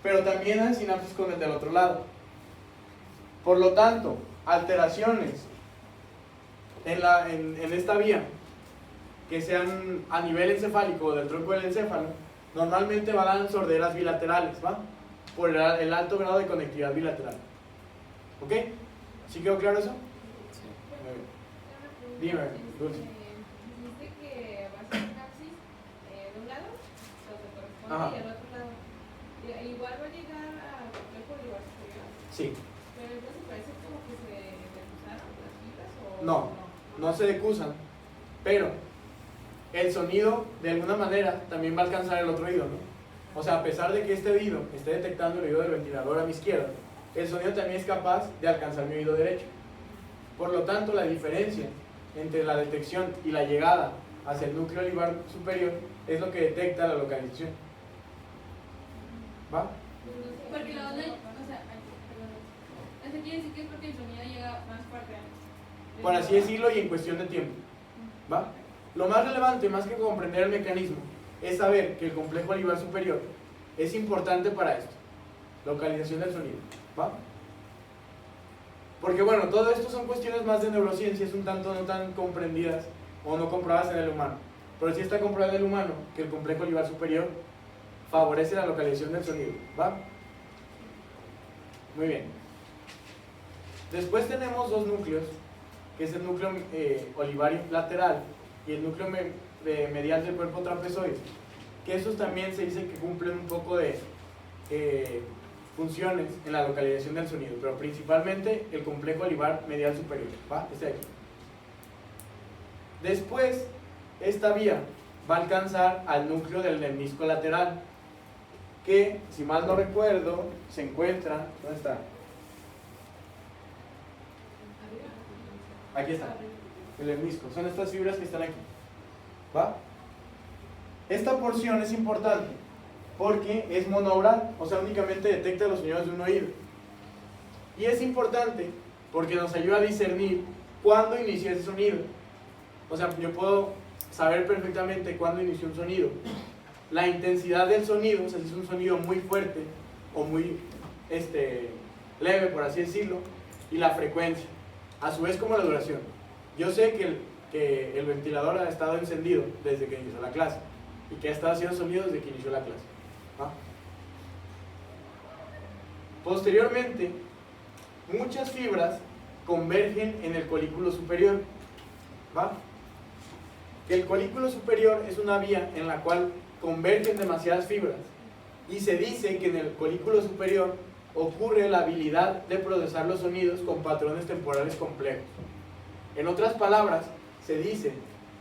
pero también hay sinapsis con el del otro lado. Por lo tanto, alteraciones en esta vía que sean a nivel encefálico o del tronco del encéfalo, normalmente van a dar sorderas bilaterales, ¿va? Por el alto grado de conectividad bilateral. ¿Ok? ¿Sí quedó claro eso? Sí. Muy bien. Dime, Dulce. Dijiste que va a ser sinapsis de un lado, o sea, se corresponde, Ajá. y al otro lado. Igual va a llegar al complejo complejo olivar superior. Sí. Pero entonces parece como que se decusaron las fibras o No se decusan, pero el sonido de alguna manera también va a alcanzar el otro oído, ¿no? O sea, a pesar de que este oído esté detectando el oído del ventilador a mi izquierda, el sonido también es capaz de alcanzar mi oído derecho. Por lo tanto, la diferencia entre la detección y la llegada hacia el núcleo olivar superior es lo que detecta la localización. ¿Va? Porque la onda, o sea, ay, perdón. Eso quiere decir que es porque el sonido llega más fuerte. Por así decirlo, y en cuestión de tiempo. ¿Va? Lo más relevante, más que comprender el mecanismo, es saber que el complejo olivar superior es importante para esto. Localización del sonido. ¿Va? Porque bueno, todo esto son cuestiones más de neurociencias, un tanto no tan comprendidas o no comprobadas en el humano. Pero sí está comprobado en el humano que el complejo olivar superior favorece la localización del sonido. ¿Va? Muy bien. Después tenemos dos núcleos, que es el núcleo olivar lateral y el núcleo medial del cuerpo trapezoide, que esos también se dice que cumplen un poco de funciones en la localización del sonido, pero principalmente el complejo olivar medial superior. ¿Va? Este de aquí. Después, esta vía va a alcanzar al núcleo del lemnisco lateral, que, si mal no recuerdo, se encuentra... ¿Dónde está? Aquí está, el lemnisco. Son estas fibras que están aquí. ¿Va? Esta porción es importante porque es monoural, o sea, únicamente detecta los sonidos de un oído. Y es importante porque nos ayuda a discernir cuándo inició ese sonido. O sea, yo puedo saber perfectamente cuándo inició un sonido. La intensidad del sonido, o sea, si es un sonido muy fuerte o muy leve, por así decirlo, y la frecuencia. A su vez, como la duración. Yo sé que el ventilador ha estado encendido desde que inició la clase y que ha estado haciendo sonido desde que inició la clase. ¿Va? Posteriormente, muchas fibras convergen en el colículo superior. ¿Va? El colículo superior es una vía en la cual convergen demasiadas fibras y se dice que en el colículo superior ocurre la habilidad de procesar los sonidos con patrones temporales complejos. En otras palabras, se dice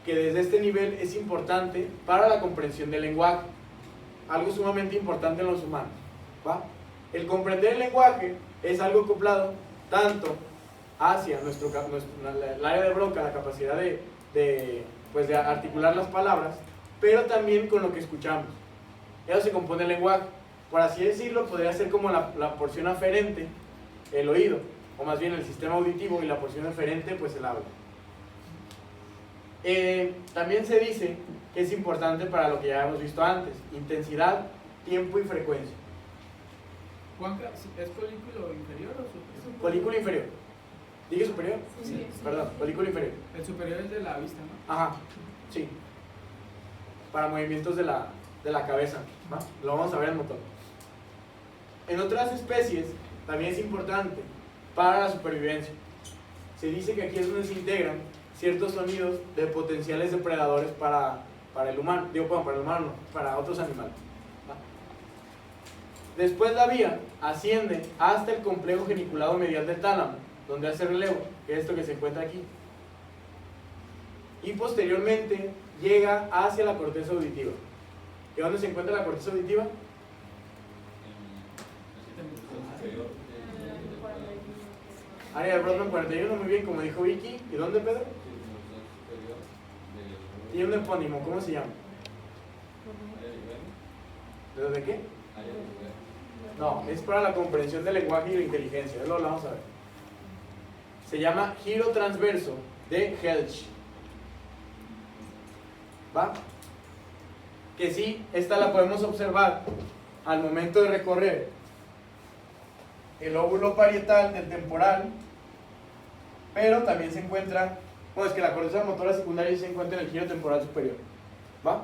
que desde este nivel es importante para la comprensión del lenguaje, algo sumamente importante en los humanos. ¿Va? El comprender el lenguaje es algo acoplado tanto hacia el área de Broca, la capacidad de articular las palabras, pero también con lo que escuchamos. Eso se compone el lenguaje. Por así decirlo, podría ser como la porción aferente, el oído, o más bien el sistema auditivo, y la porción eferente, pues el habla. También se dice que es importante para lo que ya hemos visto antes: intensidad, tiempo y frecuencia. Juanca, ¿es colículo inferior o superior? Colículo inferior. ¿Dije superior? Sí. Perdón, colículo inferior. El superior es de la vista, ¿no? Ajá, sí. Para movimientos de la cabeza, ¿va? Lo vamos a ver en motor. En otras especies también es importante para la supervivencia. Se dice que aquí es donde se integran ciertos sonidos de potenciales depredadores para el humano. Digo, bueno, para el humano no, para otros animales. ¿Va? Después la vía asciende hasta el complejo geniculado medial del tálamo, donde hace relevo, que es esto que se encuentra aquí. Y posteriormente llega hacia la corteza auditiva. ¿Y dónde se encuentra la corteza auditiva? Área de Brodmann 41, muy bien, como dijo Vicky. ¿Y dónde, Pedro? Tiene un epónimo, ¿cómo se llama? ¿De qué? No, es para la comprensión del lenguaje y la inteligencia. Luego lo vamos a ver. Se llama giro transverso de Helsch. ¿Va? Que sí, esta la podemos observar al momento de recorrer el lóbulo parietal del temporal, pero también se encuentra, bueno, es que la corteza motora secundaria se encuentra en el giro temporal superior. ¿Va?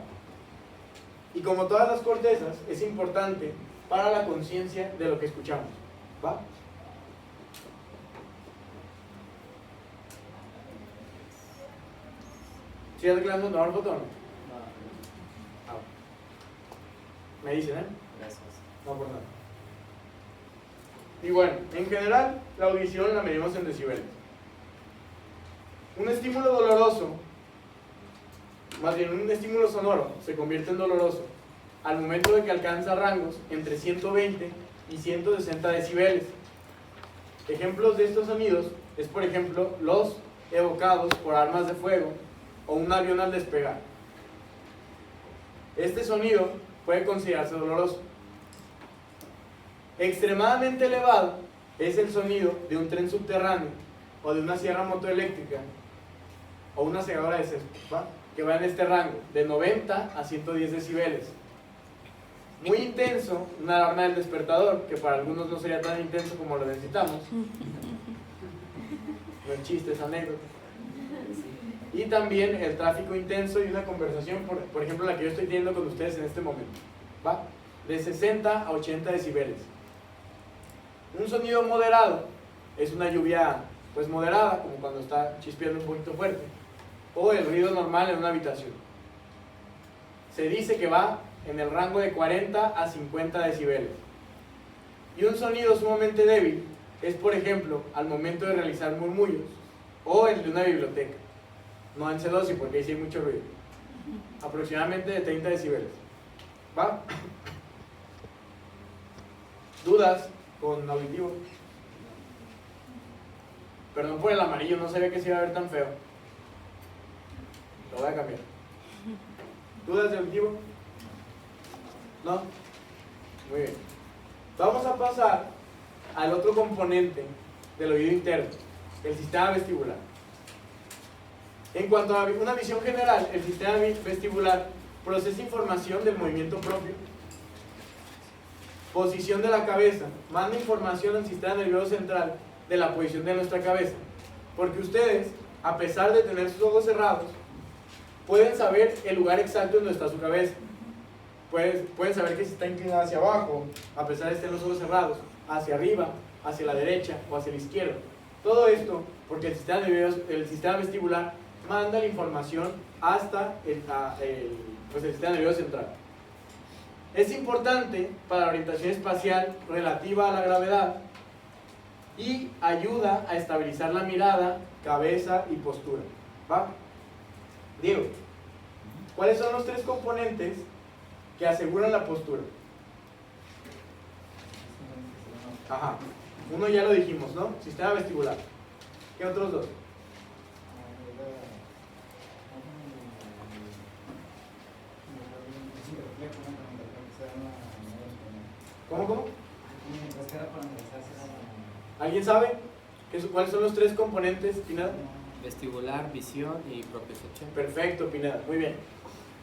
Y como todas las cortezas, es importante para la conciencia de lo que escuchamos. ¿Va? ¿Sí has declarado tomar foto o no? Me dicen, ¿eh? Gracias. No por nada. Y bueno, en general, la audición la medimos en decibeles. Un estímulo doloroso, más bien un estímulo sonoro, se convierte en doloroso al momento de que alcanza rangos entre 120 y 160 decibeles. Ejemplos de estos sonidos es, por ejemplo, los evocados por armas de fuego o un avión al despegar. Este sonido puede considerarse doloroso. Extremadamente elevado es el sonido de un tren subterráneo o de una sierra motoeléctrica o una segadora de césped, ¿va? Que va en este rango de 90 a 110 decibeles. Muy intenso, una alarma del despertador, que para algunos no sería tan intenso como lo necesitamos. No es chiste, es anécdota. Y también el tráfico intenso y una conversación, por ejemplo, la que yo estoy teniendo con ustedes en este momento, ¿va? De 60 a 80 decibeles. Un sonido moderado es una lluvia pues moderada, como cuando está chispeando un poquito fuerte, o el ruido normal en una habitación. Se dice que va en el rango de 40 a 50 decibeles. Y un sonido sumamente débil es, por ejemplo, al momento de realizar murmullos o el de una biblioteca. No en C12 porque ahí sí hay mucho ruido. Aproximadamente de 30 decibeles. ¿Va? ¿Dudas con auditivo? Perdón por el amarillo, no sabía que se iba a ver tan feo. Lo voy a cambiar. ¿Dudas de auditivo? ¿No? Muy bien. Vamos a pasar al otro componente del oído interno, el sistema vestibular. En cuanto a una visión general, el sistema vestibular procesa información del movimiento propio, posición de la cabeza, manda información al sistema nervioso central de la posición de nuestra cabeza, porque ustedes, a pesar de tener sus ojos cerrados, pueden saber el lugar exacto en donde está su cabeza. Pueden saber que si está inclinada hacia abajo, a pesar de tener los ojos cerrados, hacia arriba, hacia la derecha o hacia la izquierda. Todo esto porque el sistema vestibular manda la información hasta el sistema nervioso central. Es importante para la orientación espacial relativa a la gravedad y ayuda a estabilizar la mirada, cabeza y postura. ¿Va? Diego, ¿cuáles son los tres componentes que aseguran la postura? Ajá. Uno ya lo dijimos, ¿no? Sistema vestibular. ¿Qué otros dos? ¿Cómo? ¿Alguien sabe cuáles son los tres componentes, Pineda? Vestibular, visión y propiocepción. Perfecto, Pineda, muy bien.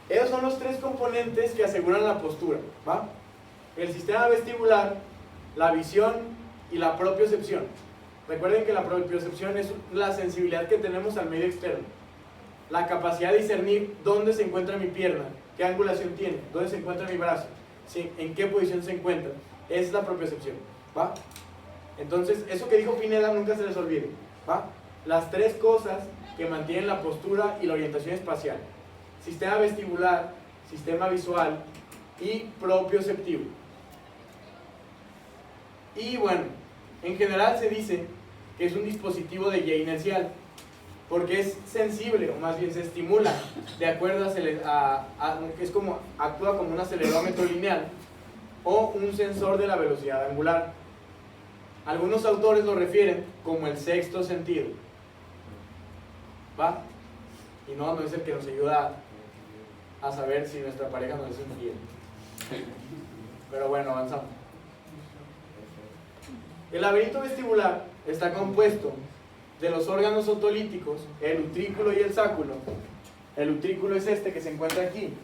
Esos son los tres componentes que aseguran la postura, ¿va? El sistema vestibular, la visión y la propiocepción. Recuerden que la propiocepción es la sensibilidad que tenemos al medio externo, la capacidad de discernir dónde se encuentra mi pierna, qué angulación tiene, dónde se encuentra mi brazo, en qué posición se encuentra. Es la propiocepción, ¿va? Entonces, eso que dijo Pineda nunca se les olvide, ¿va? Las tres cosas que mantienen la postura y la orientación espacial: sistema vestibular, sistema visual y propioceptivo. Y bueno, en general se dice que es un dispositivo de guía inercial porque es sensible, o más bien se estimula de acuerdo es como actúa como un acelerómetro lineal o un sensor de la velocidad angular. Algunos autores lo refieren como el sexto sentido, ¿va? Y no es el que nos ayuda a saber si nuestra pareja nos es infiel. Pero bueno, avanzamos. El laberinto vestibular está compuesto de los órganos otolíticos, el utrículo y el sáculo. El utrículo es este que se encuentra aquí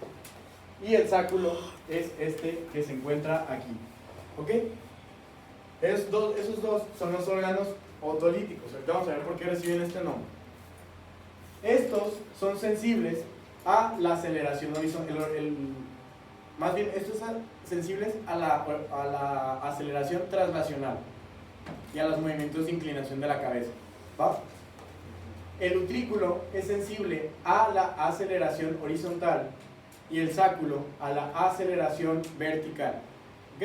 y el sáculo es este que se encuentra aquí. ¿Ok? Esos dos son los órganos otolíticos. Ahorita vamos a ver por qué reciben este nombre. Estos son sensibles a la aceleración horizontal. Más bien, estos son sensibles a la aceleración translacional y a los movimientos de inclinación de la cabeza, ¿va? El utrículo es sensible a la aceleración horizontal y el sáculo a la aceleración vertical. ¿Ok?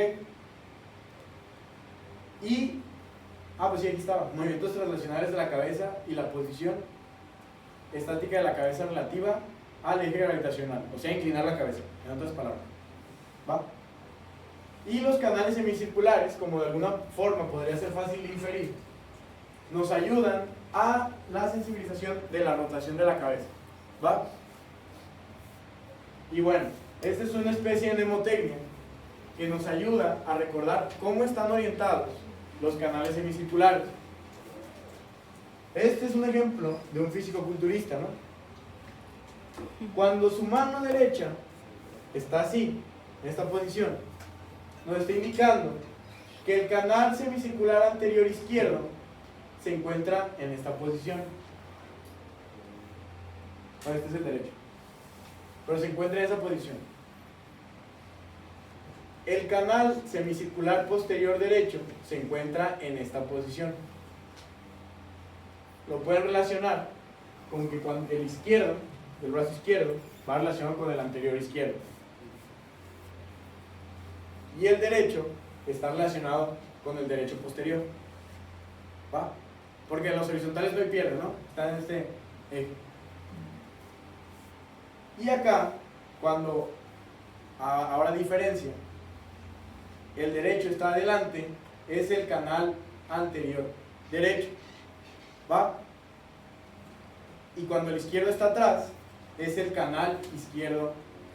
Y, pues sí, aquí estaba, movimientos translacionales de la cabeza y la posición estática de la cabeza relativa al eje gravitacional, o sea, inclinar la cabeza, en otras palabras. ¿Va? Y los canales semicirculares, como de alguna forma podría ser fácil de inferir, nos ayudan a la sensibilización de la rotación de la cabeza. ¿Va? Y bueno, esta es una especie de mnemotecnia que nos ayuda a recordar cómo están orientados los canales semicirculares. Este es un ejemplo de un físico-culturista, ¿no? Cuando su mano derecha está así, en esta posición, nos está indicando que el canal semicircular anterior izquierdo se encuentra en esta posición. Este es el derecho, pero se encuentra en esa posición. El canal semicircular posterior derecho se encuentra en esta posición. Lo pueden relacionar con que cuando el izquierdo, el brazo izquierdo, va relacionado con el anterior izquierdo. Y el derecho está relacionado con el derecho posterior. ¿Va? Porque en los horizontales no hay pierde, ¿no? Está en este eje. Y acá, cuando ahora diferencia, el derecho está adelante, es el canal anterior derecho. ¿Va? Y cuando el izquierdo está atrás, es el canal izquierdo,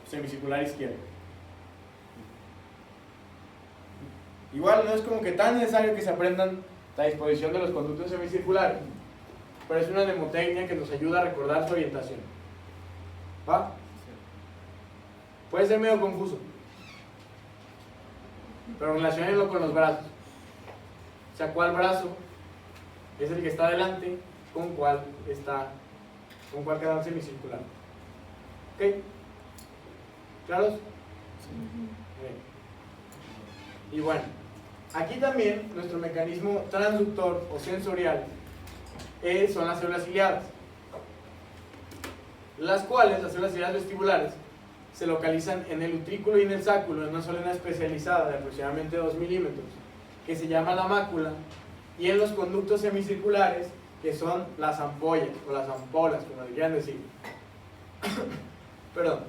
semicircular izquierdo. Igual no es como que tan necesario que se aprendan la disposición de los conductos semicirculares, pero es una mnemotecnia que nos ayuda a recordar su orientación. ¿Va? Puede ser medio confuso, pero relaciónenlo con los brazos. O sea, ¿cuál brazo es el que está adelante con cuál canal semicircular? ¿Ok? ¿Claros? Y bueno, aquí también nuestro mecanismo transductor o sensorial son las células ciliadas, las cuales, las células ciliadas vestibulares, se localizan en el utrículo y en el sáculo, en una zona especializada de aproximadamente 2 milímetros, que se llama la mácula, y en los conductos semicirculares, que son las ampollas o las ampolas, como le quieran decir. Perdón.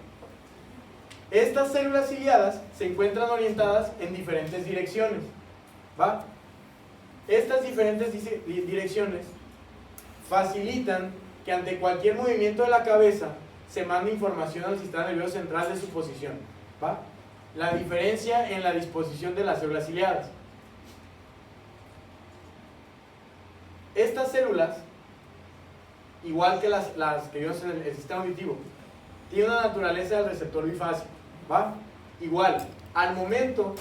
Estas células ciliadas se encuentran orientadas en diferentes direcciones. ¿Va? Estas diferentes direcciones facilitan que ante cualquier movimiento de la cabeza se mande información al sistema nervioso central de su posición. ¿Va? La diferencia en la disposición de las células ciliadas. Estas células, igual que las que vimos en el sistema auditivo, tienen una naturaleza del receptor bifásico. ¿Va? Igual, al momento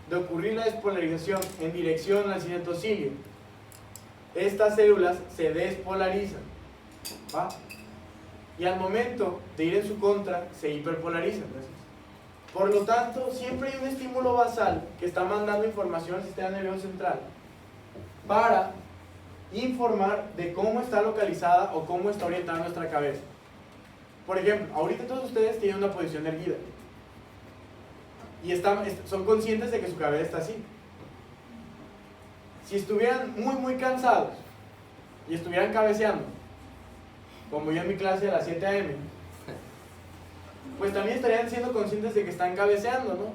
de ocurrir la despolarización en dirección al cinetocilio, estas células se despolarizan. ¿Va? Y al momento de ir en su contra, se hiperpolarizan. Por lo tanto, siempre hay un estímulo basal que está mandando información al sistema nervioso central para informar de cómo está localizada o cómo está orientada nuestra cabeza. Por ejemplo, ahorita todos ustedes tienen una posición erguida y son conscientes de que su cabeza está así. Si estuvieran muy cansados y estuvieran cabeceando, como yo en mi clase a las 7 AM, pues también estarían siendo conscientes de que están cabeceando, ¿no?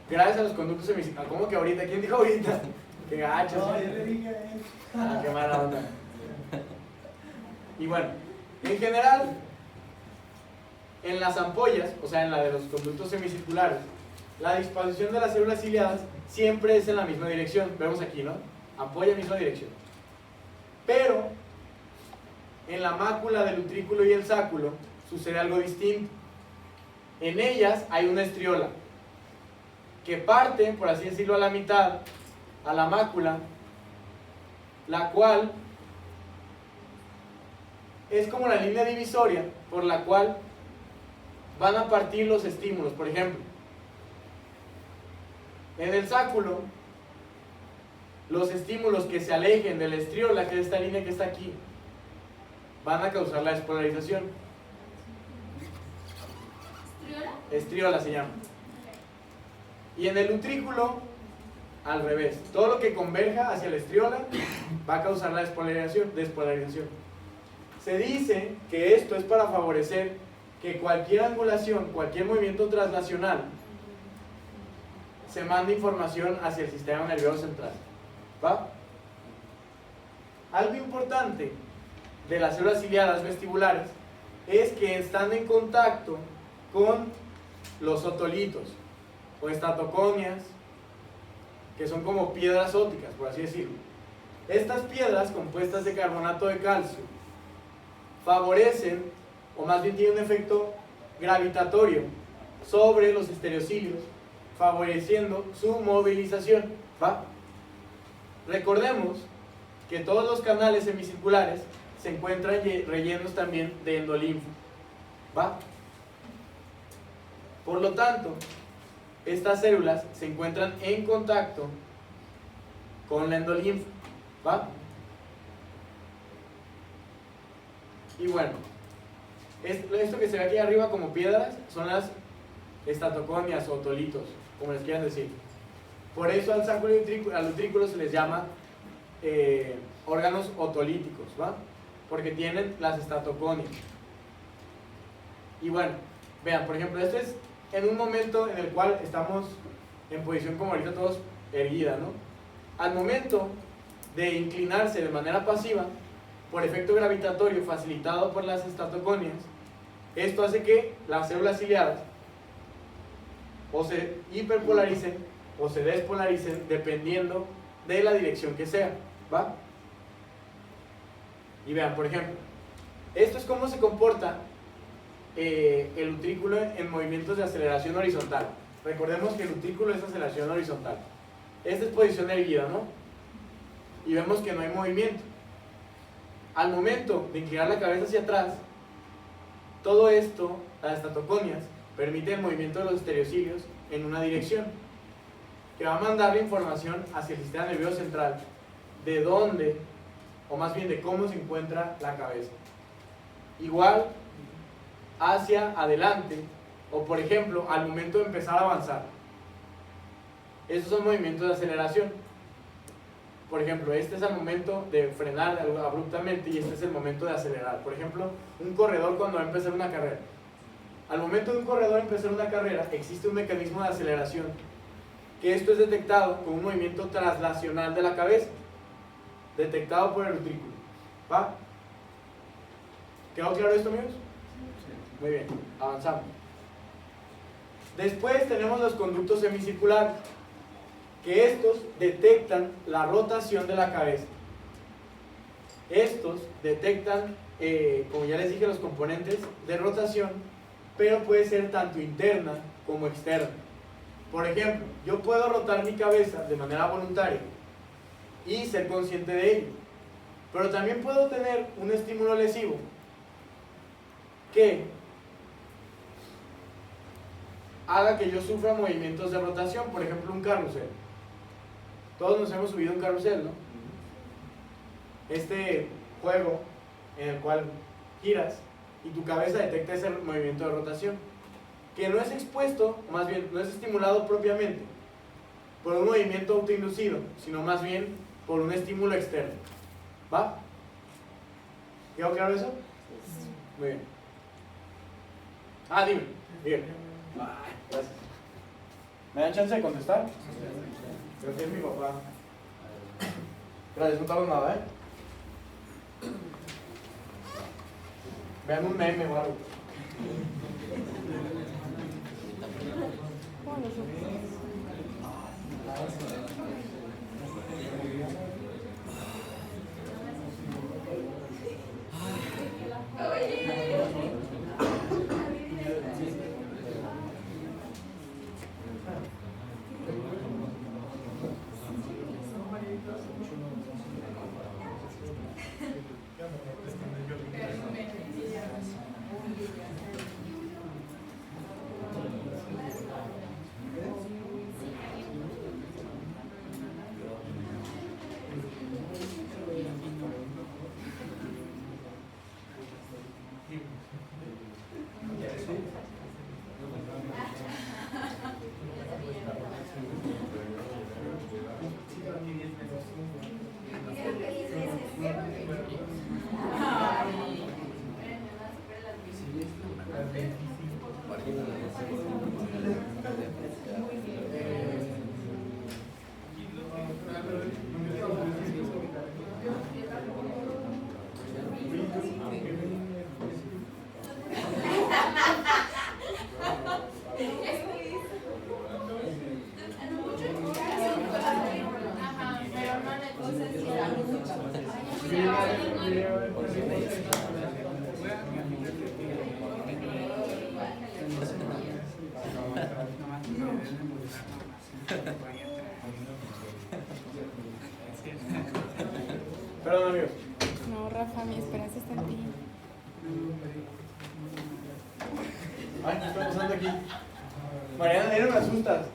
Gracias a los conductos semicirculares. ¿Cómo que ahorita? ¿Quién dijo ahorita? ¡Qué gachos! No, yo le dije a él. ¡Qué mala onda! Y bueno, en general, en las ampollas, o sea, en la de los conductos semicirculares, la disposición de las células ciliadas siempre es en la misma dirección. Vemos aquí, ¿no? Ampolla, misma dirección. Pero en la mácula del utrículo y el sáculo sucede algo distinto. En ellas hay una estriola que parte, por así decirlo, a la mitad, a la mácula, la cual es como la línea divisoria por la cual van a partir los estímulos. Por ejemplo, en el sáculo, los estímulos que se alejen de la estriola, que es esta línea que está aquí, van a causar la despolarización. ¿Estriola? Estriola se llama. Y en el utrículo al revés. Todo lo que converja hacia la estriola va a causar la despolarización. Se dice que esto es para favorecer que cualquier angulación, cualquier movimiento traslacional se mande información hacia el sistema nervioso central. ¿Va? Algo importante de las células ciliadas vestibulares es que están en contacto con los otolitos o estatoconias, que son como piedras ópticas, por así decirlo. Estas piedras compuestas de carbonato de calcio favorecen, o más bien tienen un efecto gravitatorio sobre los estereocilios, favoreciendo su movilización. ¿Va? Recordemos que todos los canales semicirculares se encuentran rellenos también de endolinfo. ¿Va? Por lo tanto, estas células se encuentran en contacto con la endolinfo. ¿Va? Y bueno, esto que se ve aquí arriba como piedras son las estatoconias o otolitos, como les quieran decir. Por eso al saco al utrículo se les llama órganos otolíticos, ¿va? Porque tienen las estatoconias. Y bueno, vean, por ejemplo, este es en un momento en el cual estamos en posición como ahorita todos erguida, ¿no? Al momento de inclinarse de manera pasiva, por efecto gravitatorio facilitado por las estatoconias, esto hace que las células ciliadas o se hiperpolaricen o se despolaricen dependiendo de la dirección que sea, ¿va? Y vean, por ejemplo, esto es cómo se comporta el utrículo en movimientos de aceleración horizontal. Recordemos que el utrículo es aceleración horizontal. Esta es posición erguida, ¿no? Y vemos que no hay movimiento. Al momento de inclinar la cabeza hacia atrás, todo esto, las estatoconias, permite el movimiento de los estereocilios en una dirección, que va a mandar la información hacia el sistema nervioso central de dónde, o más bien de cómo se encuentra la cabeza. Igual hacia adelante, o por ejemplo, al momento de empezar a avanzar. Estos son movimientos de aceleración. Por ejemplo, este es el momento de frenar abruptamente y este es el momento de acelerar. Por ejemplo, un corredor cuando va a empezar una carrera. Al momento de un corredor empezar una carrera, existe un mecanismo de aceleración, que esto es detectado con un movimiento traslacional de la cabeza, detectado por el utrículo. ¿Va? ¿Quedó claro esto, amigos? Muy bien, avanzamos. Después tenemos los conductos semicirculares, que estos detectan la rotación de la cabeza. Estos detectan, como ya les dije, los componentes de rotación, pero puede ser tanto interna como externa. Por ejemplo, yo puedo rotar mi cabeza de manera voluntaria y ser consciente de ello, pero también puedo tener un estímulo lesivo que haga que yo sufra movimientos de rotación. Por ejemplo, un carrusel. Todos nos hemos subido a un carrusel, ¿no? Este juego en el cual giras y tu cabeza detecta ese movimiento de rotación, que no es expuesto, más bien no es estimulado propiamente por un movimiento autoinducido, sino más bien por un estímulo externo. ¿Va? ¿Quedó claro eso? Muy bien. Dime. Bien. Gracias. ¿Me dan chance de contestar? Creo que es mi papá. Gracias, no tardo nada, ¿eh? Vean un meme o algo. Ajá, pero no en el proceso. Perdón, amigos. No, Rafa, mi esperanza está en ti. Ay, ¿qué está pasando aquí? Mariana, no me asustas.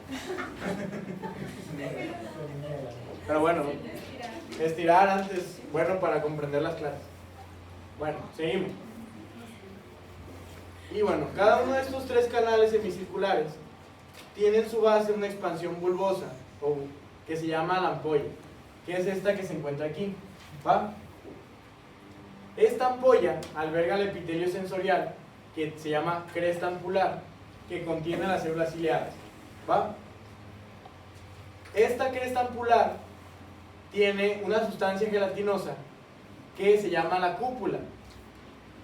Pero bueno, estirar antes, bueno, para comprender las clases. Bueno, seguimos. Y bueno, cada uno de estos tres canales semicirculares tiene en su base una expansión bulbosa, o que se llama la ampolla, que es esta que se encuentra aquí, ¿va? Esta ampolla alberga el epitelio sensorial, que se llama cresta ampular, que contiene las células ciliadas, ¿va? Esta cresta ampular tiene una sustancia gelatinosa que se llama la cúpula,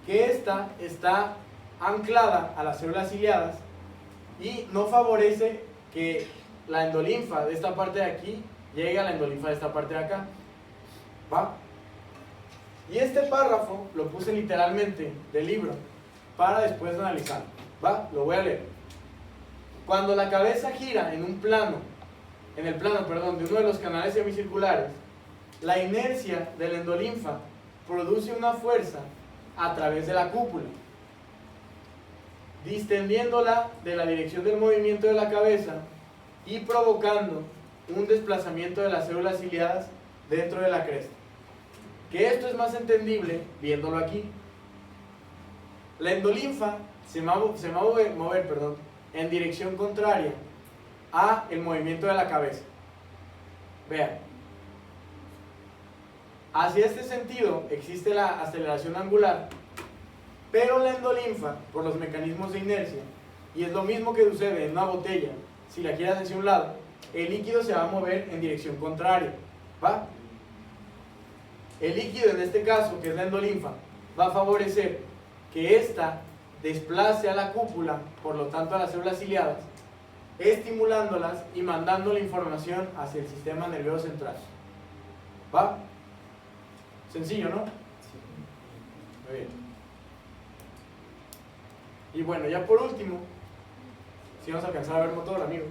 que esta está anclada a las células ciliadas y no favorece que la endolinfa de esta parte de aquí llegue a la endolinfa de esta parte de acá, ¿va? Y este párrafo lo puse literalmente del libro para después analizar, ¿va? Lo voy a leer. Cuando la cabeza gira en el plano, de uno de los canales semicirculares, la inercia de la endolinfa produce una fuerza a través de la cúpula, distendiéndola de la dirección del movimiento de la cabeza y provocando un desplazamiento de las células ciliadas dentro de la cresta. Que esto es más entendible viéndolo aquí. La endolinfa se va a mover en dirección contraria a el movimiento de la cabeza. Vean. Hacia este sentido existe la aceleración angular, pero la endolinfa, por los mecanismos de inercia, y es lo mismo que sucede en una botella, si la giras hacia un lado, el líquido se va a mover en dirección contraria, ¿va? El líquido en este caso, que es la endolinfa, va a favorecer que ésta desplace a la cúpula, por lo tanto a las células ciliadas, estimulándolas y mandando la información hacia el sistema nervioso central. ¿Va? Sencillo, ¿no? Muy bien. Y bueno, ya por último, si vamos a alcanzar a ver motor, amigos.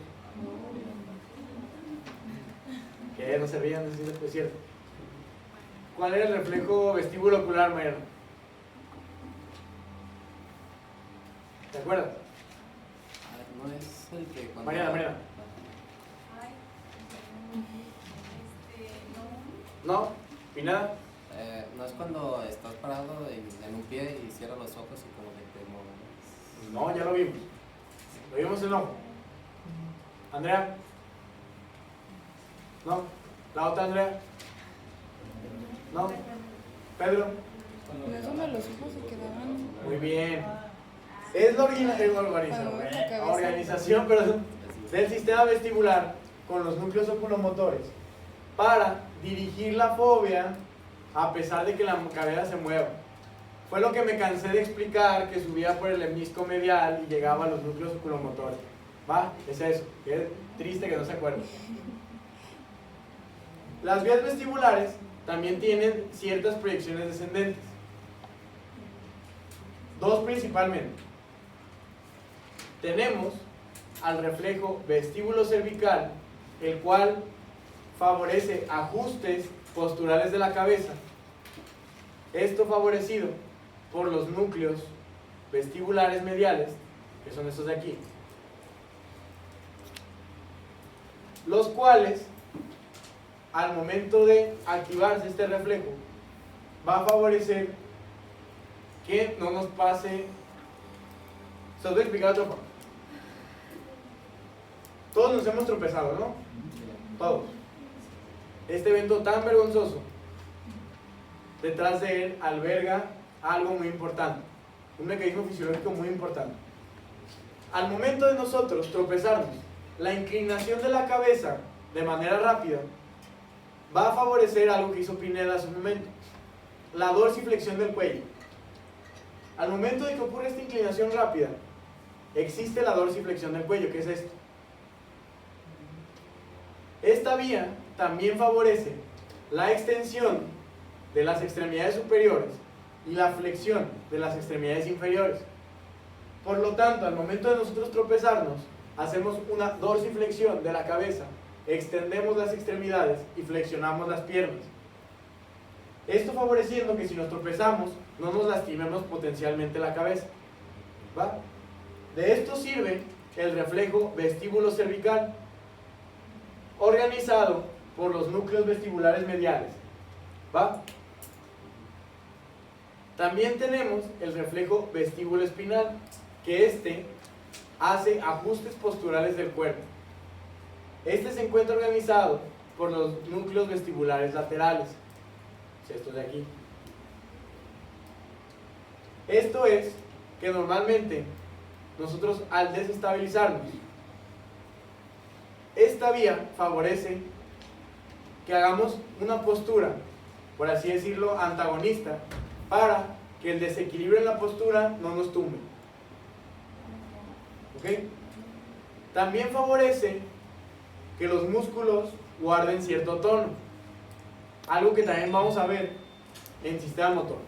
Que no se rían, es cierto. ¿Cuál era el reflejo vestíbulo ocular, Mariana? ¿Te acuerdas? No es el que cuando... Mariana. Ay, ¿No? ¿Y nada? no es cuando estás parado en un pie y cierras los ojos y como que te mueves. No, ya lo vimos. Lo vimos en ojo. ¿Andrea? ¿No? ¿La otra Andrea? ¿No? ¿Pedro? No es donde los ojos se quedaban. Muy bien. Es la organización perdón, del sistema vestibular con los núcleos oculomotores para dirigir la fobia a pesar de que la cabeza se mueva. Fue lo que me cansé de explicar, que subía por el lemnisco medial y llegaba a los núcleos oculomotores. ¿Va? Es eso. Que es triste que no se acuerden. Las vías vestibulares también tienen ciertas proyecciones descendentes. Dos principalmente. Tenemos al reflejo vestíbulo cervical, el cual favorece ajustes posturales de la cabeza. Esto favorecido por los núcleos vestibulares mediales, que son estos de aquí, los cuales, al momento de activarse este reflejo, va a favorecer que no nos pase. Se os voy a explicar de otra forma. Todos nos hemos tropezado, ¿no? Todos. Este evento tan vergonzoso, detrás de él alberga algo muy importante. un mecanismo fisiológico muy importante. Al momento de nosotros tropezarnos, la inclinación de la cabeza de manera rápida va a favorecer algo que hizo Pineda hace un momento, la dorsiflexión del cuello. Al momento de que ocurre esta inclinación rápida, existe la dorsiflexión del cuello, que es esto. Esta vía también favorece la extensión de las extremidades superiores y la flexión de las extremidades inferiores. Por lo tanto, al momento de nosotros tropezarnos, hacemos una dorsiflexión de la cabeza, extendemos las extremidades y flexionamos las piernas. Esto favoreciendo que si nos tropezamos, no nos lastimemos potencialmente la cabeza. ¿Va? De esto sirve el reflejo vestíbulo cervical, organizado por los núcleos vestibulares mediales. ¿Va? También tenemos el reflejo vestíbulo espinal, que hace ajustes posturales del cuerpo. Este se encuentra organizado por los núcleos vestibulares laterales, estos de aquí. Esto es que normalmente nosotros, al desestabilizarnos, esta vía favorece que hagamos una postura, por así decirlo, antagonista, para que el desequilibrio en la postura no nos tumbe. ¿Ok? También favorece que los músculos guarden cierto tono, algo que también vamos a ver en sistema motor.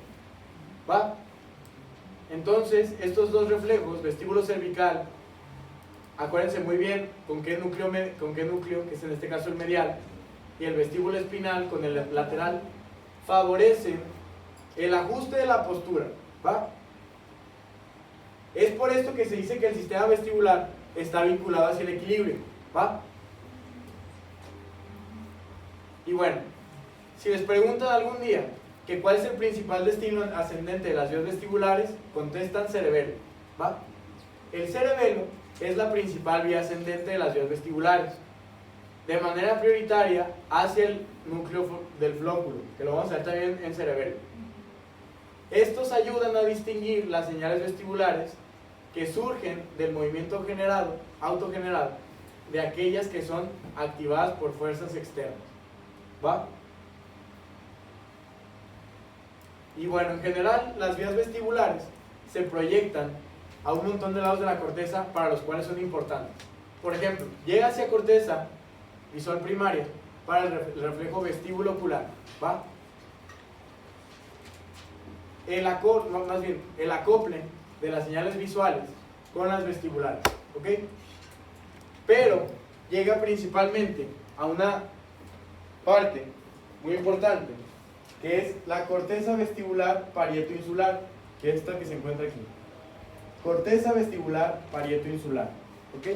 ¿Va? Entonces, estos dos reflejos, vestíbulo cervical, acuérdense muy bien con qué núcleo, que es en este caso el medial, y el vestíbulo espinal con el lateral, favorecen el ajuste de la postura. ¿Va? Es por esto que se dice que el sistema vestibular está vinculado hacia el equilibrio. ¿Va? Y bueno, si les preguntan algún día que cuál es el principal destino ascendente de las vías vestibulares, contestan cerebelo. ¿Va? El cerebelo es la principal vía ascendente de las vías vestibulares, de manera prioritaria hacia el núcleo del flóculo, que lo vamos a ver también en cerebelo. Estos ayudan a distinguir las señales vestibulares que surgen del movimiento autogenerado, de aquellas que son activadas por fuerzas externas. ¿Va? Y bueno, en general, las vías vestibulares se proyectan a un montón de lados de la corteza para los cuales son importantes. Por ejemplo, llega hacia corteza visual primaria para el reflejo vestíbulo ocular. ¿Va? El acople de las señales visuales con las vestibulares. ¿Ok? Pero llega principalmente a una parte muy importante, que es la corteza vestibular parieto-insular, que es esta que se encuentra aquí. Corteza vestibular parieto-insular. ¿Ok?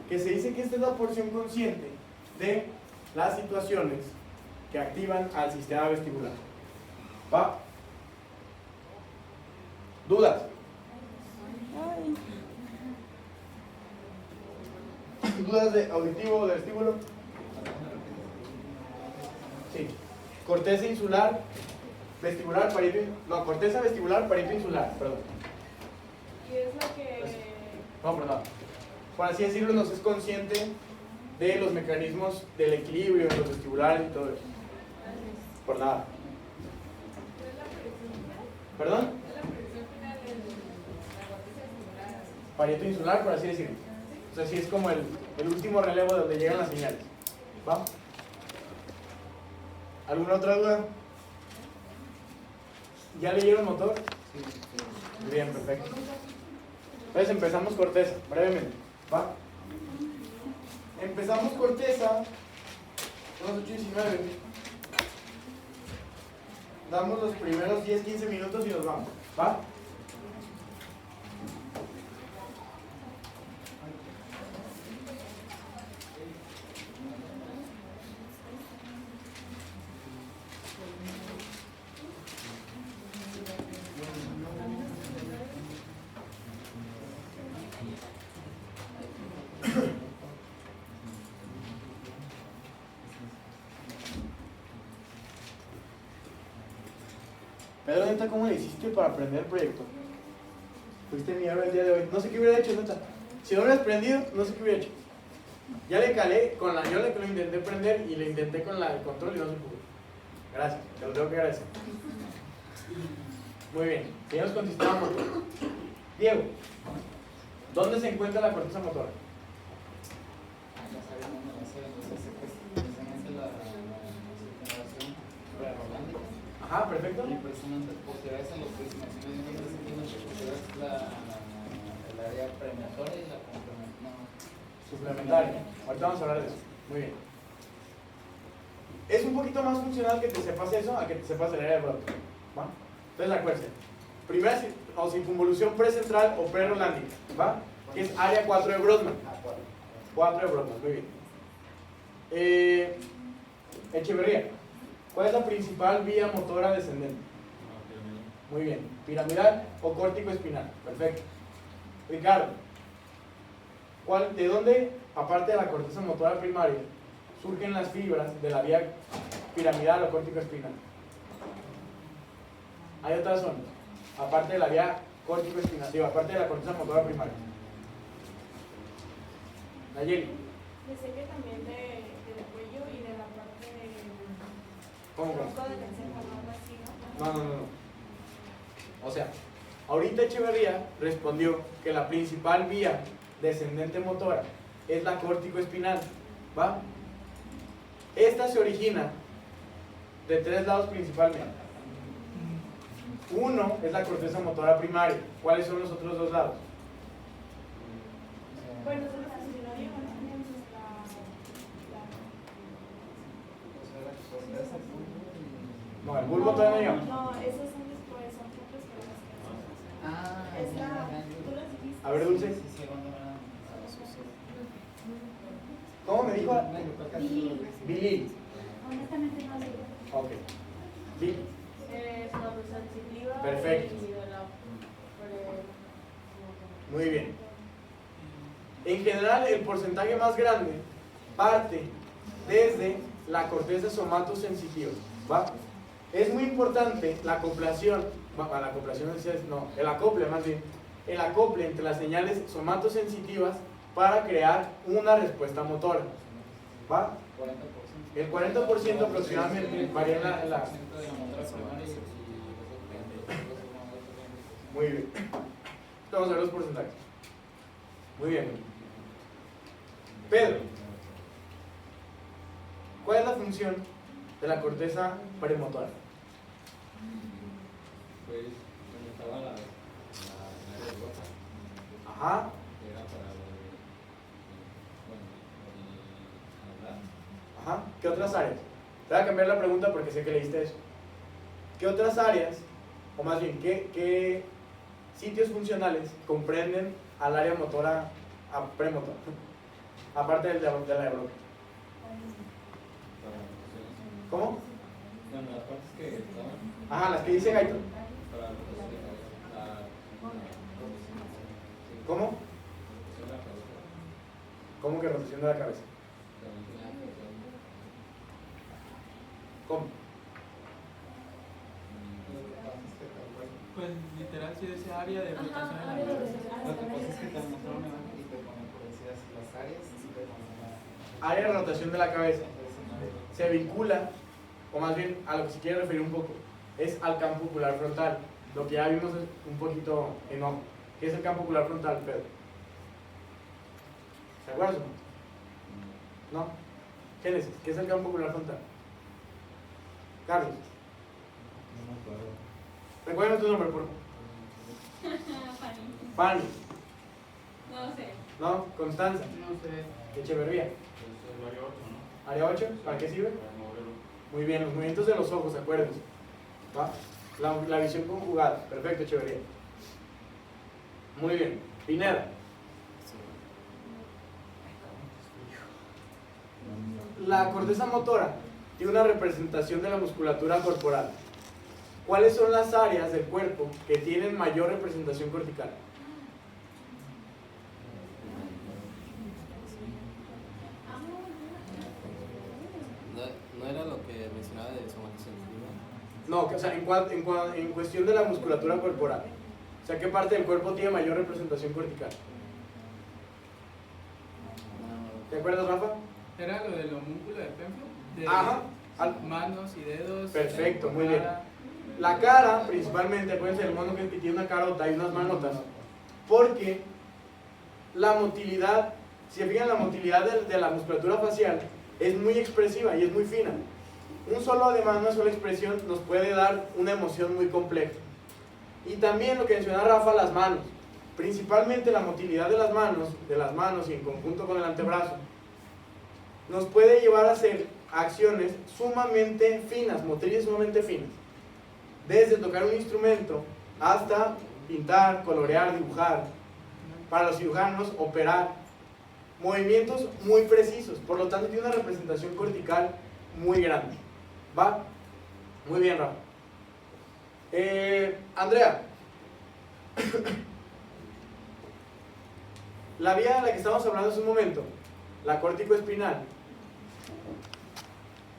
Que se dice que esta es la porción consciente de las situaciones que activan al sistema vestibular. ¿Va? ¿Dudas? ¿Dudas de auditivo o de vestíbulo? Sí. Corteza insular, vestibular, parieto, no, corteza vestibular, parieto insular, perdón. Y es la que... No, perdón. Por así decirlo, nos es consciente de los mecanismos del equilibrio en los vestibulares y todo eso. Por nada. ¿Perdón? Parieto insular, por así decirlo. O sea, sí es como el último relevo de donde llegan las señales. ¿Va? ¿Alguna otra duda? ¿Ya leyeron motor? Sí. Bien, perfecto. Entonces empezamos corteza, brevemente. ¿Va? Empezamos corteza, son las 8:19. Damos los primeros 10-15 minutos y nos vamos. ¿Va? Pedro, ¿neta cómo le hiciste para aprender el proyecto? Fuiste mi héroe el día de hoy. No sé qué hubiera hecho, neta. Si no hubieras prendido, no sé qué hubiera hecho. Ya le calé con la. Yo le lo intenté prender y le intenté con el control y no se pudo. Gracias, te lo tengo que agradecer. Muy bien, seguimos con sistema motor. Diego, ¿dónde se encuentra la corteza motora? Ya sabemos, no lo sé, entonces precisamente la generación prerrolándica. Ajá, perfecto. Y precisamente posteriores a los que se mencionan en otros sentidos, posteriores el área premotora y la complementaria. No. Suplementaria. Ahorita vamos a hablar de eso. Muy bien. Es un poquito más funcional que te sepas eso a que te sepas el área de brote. ¿Va? Entonces acuérdense. Primera o circunvolución precentral o prerrolándica. ¿Va? Que es área 4 de Brodmann. 4 de Brodmann, muy bien. Echeverría. ¿Cuál es la principal vía motora descendente? Muy bien. Piramidal o córtico espinal. Perfecto. Ricardo. ¿De dónde, aparte de la corteza motora primaria, surgen las fibras de la vía piramidal o córtico espinal? Hay otras zonas, aparte de la vía córtico espinal, aparte de la corteza motora primaria. Nayeli. Pensé que también del cuello y de la parte ¿Cómo? tronco del encéfalo, así, ¿no? No. O sea, ahorita Echeverría respondió que la principal vía descendente motora es la córtico espinal, ¿va? Esta se origina de 3 lados principalmente. Uno es la corteza motora primaria. ¿Cuáles son los otros 2 lados? Bueno, eso lo funcionó bien, ¿no? No, el bulbo todavía no llegó. No, esos son después, son otras cosas. Ah, Es la, tú las dijiste. A ver, Dulce. sí, sí, cuando era. ¿Cómo me dijo? Billy. Honestamente no sé. Ok. Billy. Es una cosa sensitiva. Perfecto. Y de la, Muy bien. En general, el porcentaje más grande parte desde la corteza somatosensitiva, ¿va? Es muy importante la acoplación, la acoplación no, el acople más bien, el acople entre las señales somatosensitivas para crear una respuesta motora, ¿va? 40%. El 40% aproximadamente varía en la... Muy bien. Vamos a ver los porcentajes. Muy bien. Pedro, ¿cuál es la función de la corteza premotora? Pues, donde estaba la área de roja, Ajá. que era para hablar. Ajá. ¿Qué otras áreas? Te voy a cambiar la pregunta porque sé que leíste eso. ¿Qué otras áreas, o más bien, qué sitios funcionales comprenden al área motora premotora? Aparte de la de bloque. ¿Cómo? Bueno, las partes que estaban Ajá, las que dice Gaito. para la ¿Cómo? rotación de la cabeza. ¿Cómo que rotación de la cabeza? También tenía rotación. ¿Cómo? Pues literal sí ese área de rotación en la área de cabeza. Lo que pasa es que te mostraron una imagen y te ponen por decir así las áreas y te ponen Área de rotación de la cabeza. Se vincula, o más bien a lo que se quiere referir un poco, es al campo ocular frontal. Lo que ya vimos es un poquito en ojo. ¿Qué es el campo ocular frontal, Pedro? ¿Se acuerdan? ¿No? Génesis, ¿qué es el campo ocular frontal? Carlos, recuerden tu nombre, por favor. Fanny. No sé. ¿No? Constanza. No sé. Echeverría. Entonces es área 8, ¿no? Área 8, ¿para qué sirve? Para moverlo. Muy bien, los movimientos de los ojos, acuérdense. ¿Va? La visión conjugada. Perfecto, Echeverría. Muy bien. Pineda. La corteza motora tiene una representación de la musculatura corporal. ¿Cuáles son las áreas del cuerpo que tienen mayor representación cortical? No era lo que mencionaba de somatosensitiva. No, o sea, en cuestión de la musculatura corporal. O sea, ¿qué parte del cuerpo tiene mayor representación cortical? ¿Te acuerdas, Rafa? Era lo del homúnculo del templo. De Ajá. manos y dedos. Perfecto, muy bien. cara. La cara, principalmente, acuérdense del mono que tiene una carota y unas manotas, porque la motilidad, si se fijan, la motilidad de la musculatura facial es muy expresiva y es muy fina. Un solo ademán, una sola expresión nos puede dar una emoción muy compleja. Y también lo que menciona Rafa, las manos. Principalmente la motilidad de las manos y en conjunto con el antebrazo, nos puede llevar a hacer acciones sumamente finas, motrices sumamente finas. Desde tocar un instrumento hasta pintar, colorear, dibujar. Para los cirujanos, operar. Movimientos muy precisos, por lo tanto tiene una representación cortical muy grande. ¿Va? Muy bien, Rafa. Andrea. La vía de la que estamos hablando hace un momento, la córtico-espinal,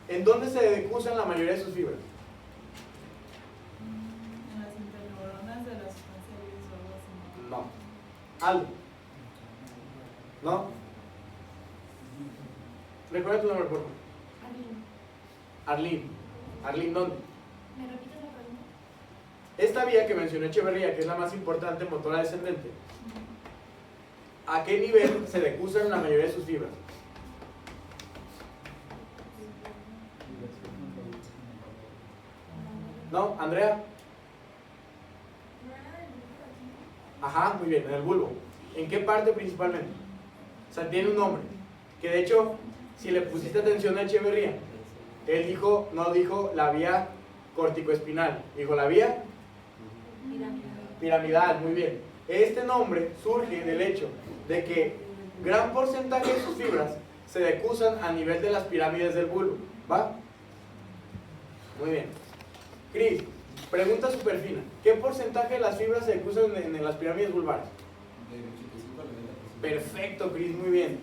¿en dónde se decusan la mayoría de sus fibras? En las interneuronas de las sustancias o algo así. No. Algo. ¿No? Recuerda tu nombre, por favor. Arlene. Arlene, ¿dónde? ¿Me repites la pregunta? Esta vía que mencionó Echeverría, que es la más importante, motora descendente, ¿a qué nivel se decusan la mayoría de sus fibras? ¿No? ¿Andrea? Ajá, muy bien, en el bulbo. ¿En qué parte principalmente? O sea, tiene un nombre. Que de hecho, si le pusiste atención a Echeverría, él dijo, no dijo la vía corticoespinal, dijo la vía piramidal, muy bien. Este nombre surge del hecho de que gran porcentaje de sus fibras se decusan a nivel de las pirámides del bulbo. ¿Va? Muy bien. Cris, pregunta súper fina. ¿Qué porcentaje de las fibras se decusan en las pirámides vulvares? Del 85 al 90%. Perfecto, Cris, muy bien.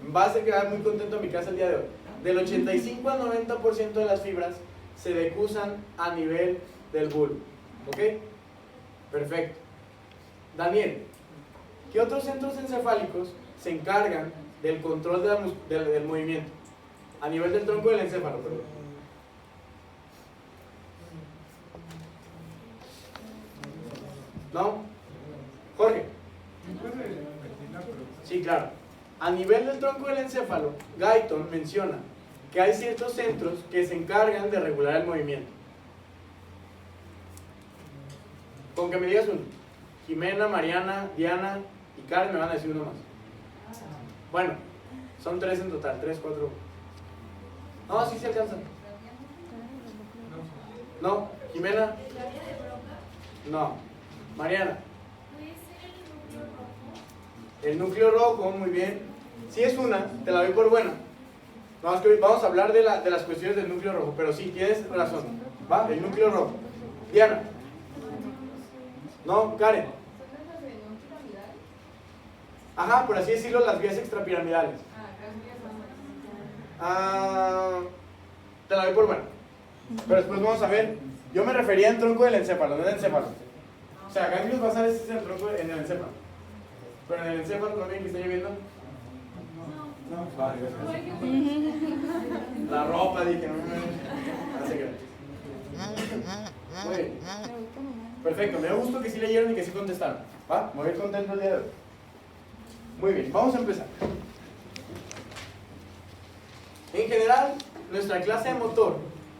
Vas a quedar muy contento en mi casa el día de hoy. Del 85 al 90% de las fibras se decusan a nivel del bulbo. ¿Ok? Perfecto. Daniel, ¿qué otros centros encefálicos se encargan del control del movimiento? A nivel del tronco del encéfalo, perdón. ¿No? Jorge. Sí, claro. A nivel del tronco del encéfalo, Guyton menciona que hay ciertos centros que se encargan de regular el movimiento. Con que me digas uno. Jimena, Mariana, Diana y Karen me van a decir uno más. Bueno, son 3 en total, 3, 4. No, sí se alcanzan. No, Jimena. No, Mariana. El núcleo rojo, muy bien. Si es una, te la doy por buena. Vamos a hablar de las cuestiones del núcleo rojo, pero sí, tienes razón. ¿Va? El núcleo rojo. Diana. No, Karen. Ajá, por así decirlo, las vías extrapiramidales. Te la doy por buena. Pero después vamos a ver. Yo me refería al tronco del encéfalo, no del encéfalo. O sea, ganglios basales es el tronco en el encéfalo. Pero en el encéfalo no ven que está lloviendo. No, vale, gracias. La ropa, dije, no me hace que. Muy bien. Perfecto, me da gusto que sí leyeron y que sí contestaron. ¿Va? Me voy contento el día de hoy. Muy bien, vamos a empezar. En general, nuestra clase de motor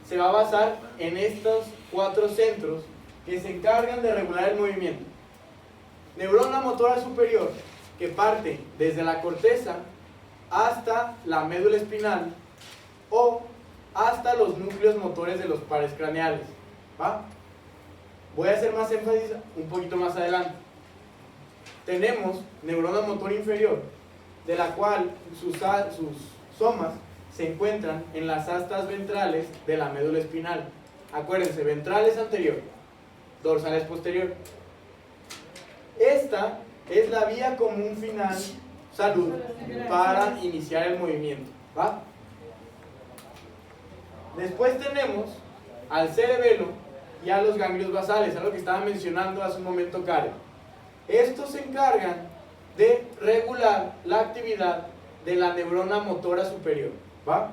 se va a basar en estos 4 centros que se encargan de regular el movimiento. Neurona motora superior, que parte desde la corteza hasta la médula espinal o hasta los núcleos motores de los pares craneales. ¿Va? Voy a hacer más énfasis un poquito más adelante. Tenemos neurona motor inferior, de la cual sus somas se encuentran en las astas ventrales de la médula espinal. Acuérdense, ventral es anterior, dorsal es posterior. Esta es la vía común final, salud, para iniciar el movimiento. ¿Va? Después tenemos al cerebelo y a los ganglios basales, algo que estaba mencionando hace un momento Karen. Estos se encargan de regular la actividad de la neurona motora superior, ¿va?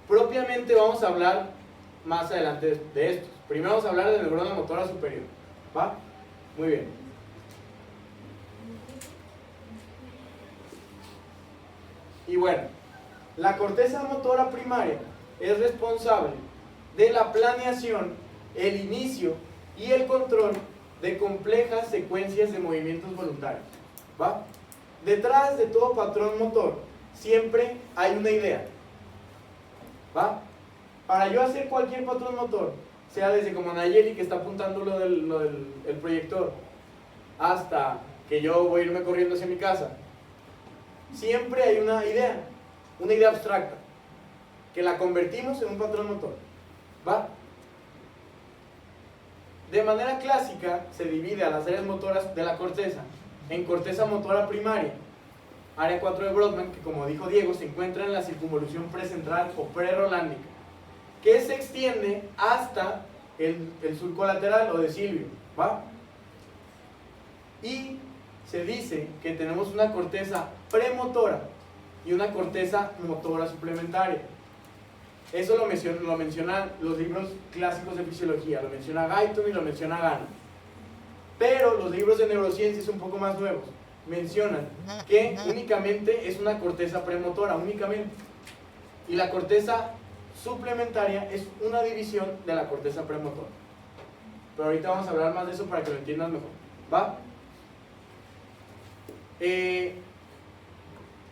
Propiamente vamos a hablar más adelante de estos. Primero vamos a hablar de la neurona motora superior, ¿va? Muy bien. Y bueno, la corteza motora primaria es responsable de la planeación, el inicio y el control de complejas secuencias de movimientos voluntarios, ¿va? Detrás de todo patrón motor siempre hay una idea, ¿va? Para yo hacer cualquier patrón motor, sea desde como Nayeli que está apuntando lo del el proyector, hasta que yo voy a irme corriendo hacia mi casa, siempre hay una idea abstracta, que la convertimos en un patrón motor, ¿va? De manera clásica se divide a las áreas motoras de la corteza en corteza motora primaria, área 4 de Brodmann, que como dijo Diego, se encuentra en la circunvolución precentral o prerolándica, que se extiende hasta el surco lateral o de Silvio, ¿va? Y se dice que tenemos una corteza premotora y una corteza motora suplementaria. Eso lo mencionan los libros clásicos de fisiología, lo menciona Guyton y lo menciona Gano. Pero los libros de neurociencias un poco más nuevos mencionan que únicamente es una corteza premotora, únicamente. Y la corteza suplementaria es una división de la corteza premotora. Pero ahorita vamos a hablar más de eso para que lo entiendan mejor, ¿va?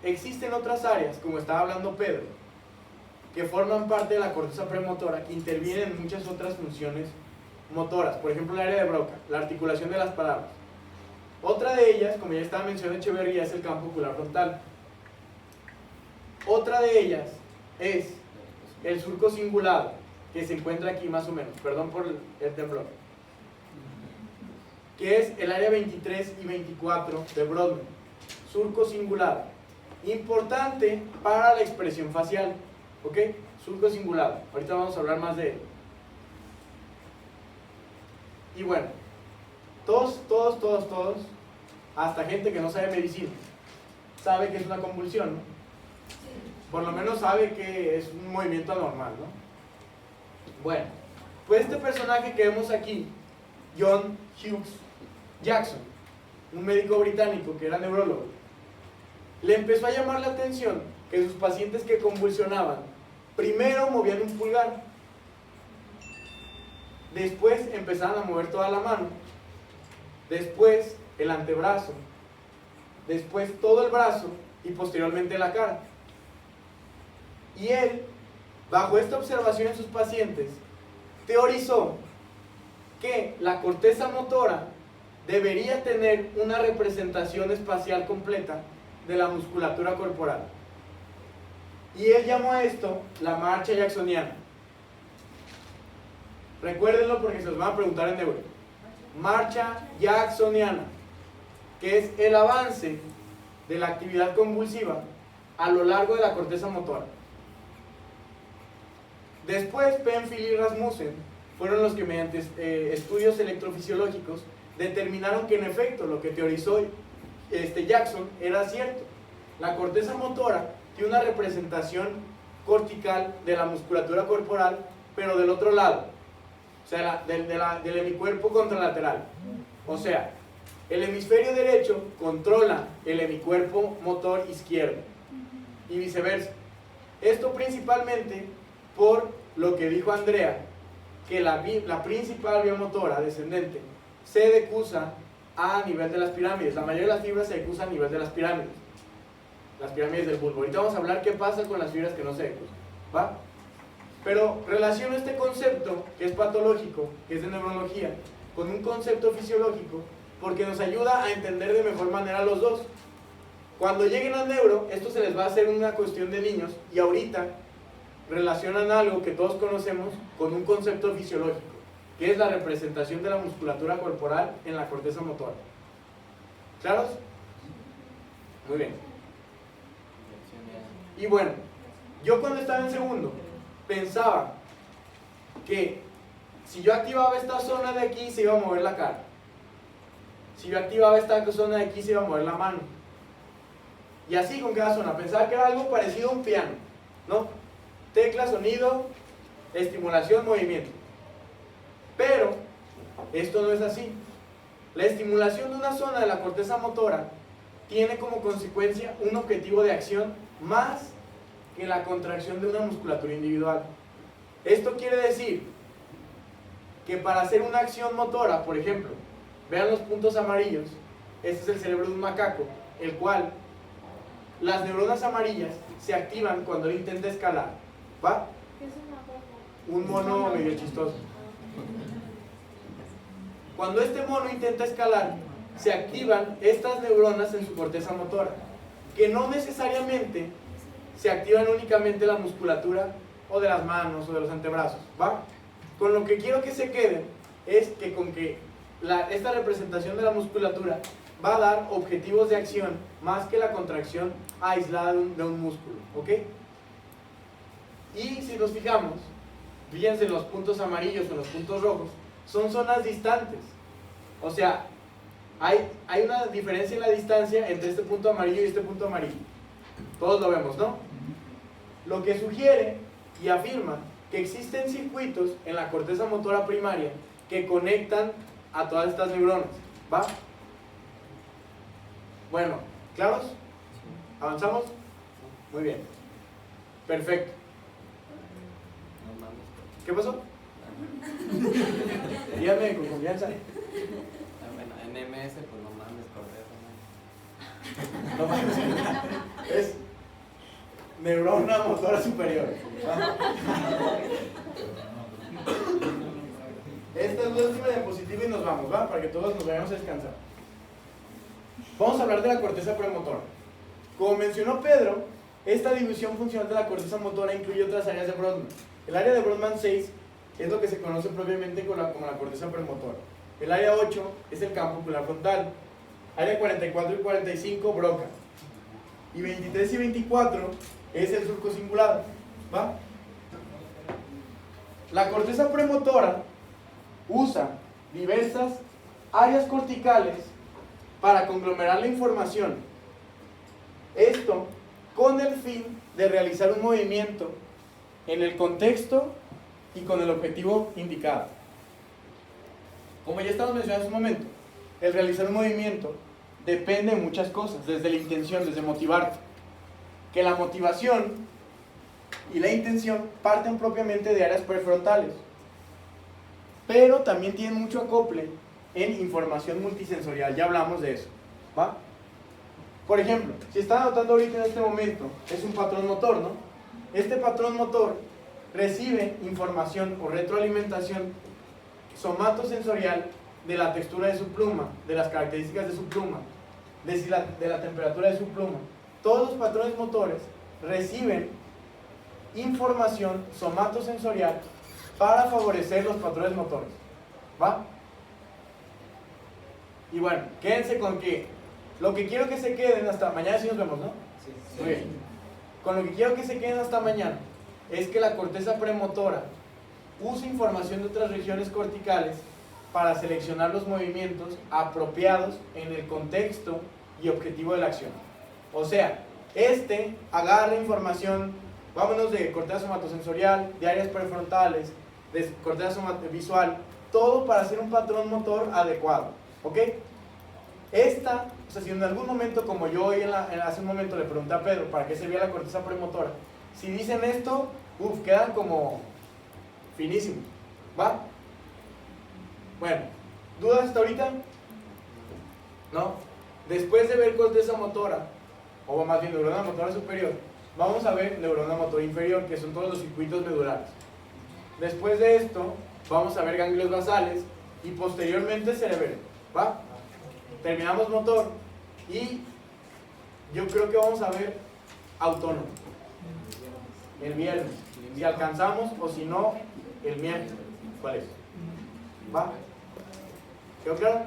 Existen otras áreas, como estaba hablando Pedro, que forman parte de la corteza premotora, que intervienen en muchas otras funciones motoras. Por ejemplo, el área de Broca, la articulación de las palabras. Otra de ellas, como ya estaba mencionando Echeverría, es el campo ocular frontal. Otra de ellas es el surco cingulado, que se encuentra aquí más o menos, perdón por el temblor, que es el área 23 y 24 de Brodmann. Surco cingulado, importante para la expresión facial, ¿ok? Surco cingulado, ahorita vamos a hablar más de él. Y bueno, todos, hasta gente que no sabe medicina, sabe que es una convulsión, ¿no? Por lo menos sabe que es un movimiento anormal, ¿no? Bueno, pues este personaje que vemos aquí, John Hughes Jackson, un médico británico que era neurólogo, le empezó a llamar la atención que sus pacientes que convulsionaban, primero movían un pulgar, después empezaban a mover toda la mano, después el antebrazo, después todo el brazo y posteriormente la cara. Y él, bajo esta observación en sus pacientes, teorizó que la corteza motora debería tener una representación espacial completa de la musculatura corporal. Y él llamó a esto la marcha jacksoniana. Recuérdenlo porque se los van a preguntar en neuro. Marcha jacksoniana, que es el avance de la actividad convulsiva a lo largo de la corteza motora. Después, Penfield y Rasmussen fueron los que mediante estudios electrofisiológicos determinaron que en efecto lo que teorizó Jackson era cierto. La corteza motora tiene una representación cortical de la musculatura corporal, pero del otro lado, o sea, del hemicuerpo contralateral. O sea, el hemisferio derecho controla el hemicuerpo motor izquierdo y viceversa. Esto principalmente por lo que dijo Andrea, que la principal vía motora descendente se decusa a nivel de las pirámides. La mayoría de las fibras se decusan a nivel de las pirámides del bulbo. Ahorita vamos a hablar qué pasa con las fibras que no se decusan, ¿va? Pero relaciono este concepto, que es patológico, que es de neurología, con un concepto fisiológico, porque nos ayuda a entender de mejor manera los dos. Cuando lleguen al neuro, esto se les va a hacer una cuestión de niños, y ahorita relacionan algo que todos conocemos con un concepto fisiológico, que es la representación de la musculatura corporal en la corteza motora. ¿Claros? Muy bien. Y bueno, yo cuando estaba en segundo pensaba que si yo activaba esta zona de aquí se iba a mover la cara. Si yo activaba esta zona de aquí, se iba a mover la mano. Y así con cada zona. Pensaba que era algo parecido a un piano, ¿no? Tecla, sonido, estimulación, movimiento. Pero esto no es así. La estimulación de una zona de la corteza motora tiene como consecuencia un objetivo de acción más que la contracción de una musculatura individual. Esto quiere decir que para hacer una acción motora, por ejemplo, vean los puntos amarillos, este es el cerebro de un macaco, el cual las neuronas amarillas se activan cuando él intenta escalar, ¿va? ¿Qué es una foto? Un mono medio chistoso. Cuando este mono intenta escalar, se activan estas neuronas en su corteza motora, que no necesariamente se activan únicamente la musculatura o de las manos o de los antebrazos, ¿va? Con lo que quiero que se quede es que con que esta representación de la musculatura va a dar objetivos de acción más que la contracción aislada de un músculo, ¿ok? Y si nos fijamos, fíjense en los puntos amarillos o en los puntos rojos, son zonas distantes. O sea, hay una diferencia en la distancia entre este punto amarillo y este punto amarillo. Todos lo vemos, ¿no? Lo que sugiere y afirma que existen circuitos en la corteza motora primaria que conectan a todas estas neuronas, ¿va? Bueno, ¿claros? ¿Avanzamos? Muy bien. Perfecto. ¿Qué pasó? Díganme con confianza. Bueno, en MS, pues no mames, corteza, No mames. Es neurona motora superior. Esta es la última diapositiva y nos vamos, ¿va? Para que todos nos vayamos a descansar. Vamos a hablar de la corteza premotora. Como mencionó Pedro, esta división funcional de la corteza motora incluye otras áreas de Brodmann. El área de Brodmann 6 es lo que se conoce propiamente como la corteza premotora. El área 8 es el campo ocular frontal. Área 44 y 45, Broca. Y 23 y 24 es el surco cingulado, ¿va? La corteza premotora usa diversas áreas corticales para conglomerar la información. Esto con el fin de realizar un movimiento en el contexto y con el objetivo indicado. Como ya estamos mencionando hace un momento, el realizar un movimiento depende de muchas cosas, desde la intención, desde motivarte. Que la motivación y la intención parten propiamente de áreas prefrontales, pero también tienen mucho acople en información multisensorial, ya hablamos de eso, ¿va? Por ejemplo, si están notando ahorita en este momento, es un patrón motor, ¿no? Este patrón motor recibe información o retroalimentación somatosensorial de la textura de su pluma, de las características de su pluma, de la temperatura de su pluma. Todos los patrones motores reciben información somatosensorial para favorecer los patrones motores, ¿va? Y bueno, quédense con que lo que quiero que se queden hasta mañana, si nos vemos, ¿no? Sí. Muy bien. Con lo que quiero que se queden hasta mañana es que la corteza premotora usa información de otras regiones corticales para seleccionar los movimientos apropiados en el contexto y objetivo de la acción. O sea, agarra información, vámonos de corteza somatosensorial, de áreas prefrontales, de corteza visual, todo para hacer un patrón motor adecuado, ¿ok? O sea, si en algún momento, como yo hoy hace un momento le pregunté a Pedro para qué servía la corteza premotora, si dicen esto, quedan como finísimos, ¿va? Bueno, ¿dudas hasta ahorita? ¿No? Después de ver corteza motora, o más bien neurona motora superior, vamos a ver neurona motora inferior, que son todos los circuitos medulares. Después de esto, vamos a ver ganglios basales y posteriormente cerebelo, ¿va? Terminamos motor y yo creo que vamos a ver autónomo el viernes, si alcanzamos, o si no, el miércoles. ¿Cuál es? ¿Va? ¿Quedó claro?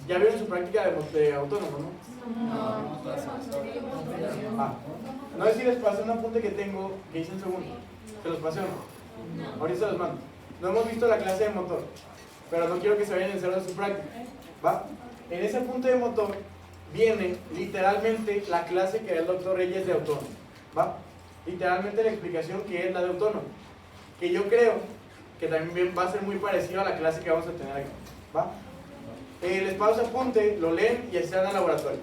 ¿Ya vieron su práctica de autónomo, no? No sé si les pasé un apunte que tengo que hice en segundo. ¿Se los pasé o no? Ahorita se los mando. No hemos visto la clase de motor, pero no quiero que se vayan en cero de su práctica, ¿va? En ese apunte de motor viene literalmente la clase que da el doctor Reyes de autónomo, ¿va? Literalmente la explicación que es la de autónomo, que yo creo que también va a ser muy parecido a la clase que vamos a tener aquí, ¿va? Les paso ese apunte, lo leen y se van al laboratorio,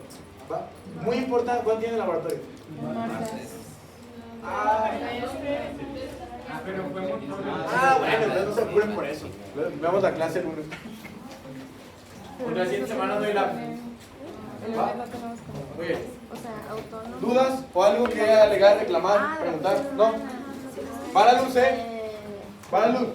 ¿va? Muy importante, ¿cuál tiene el laboratorio? Pero fue muy Bueno, entonces no se apuren por eso. Vemos la clase el lunes. La siguiente semana no hay la... El lunes no tenemos como. Muy bien. O sea, autónomo. ¿Dudas o algo que alegar, reclamar, preguntar? ¿No? ¿Va la luz, Va la luz?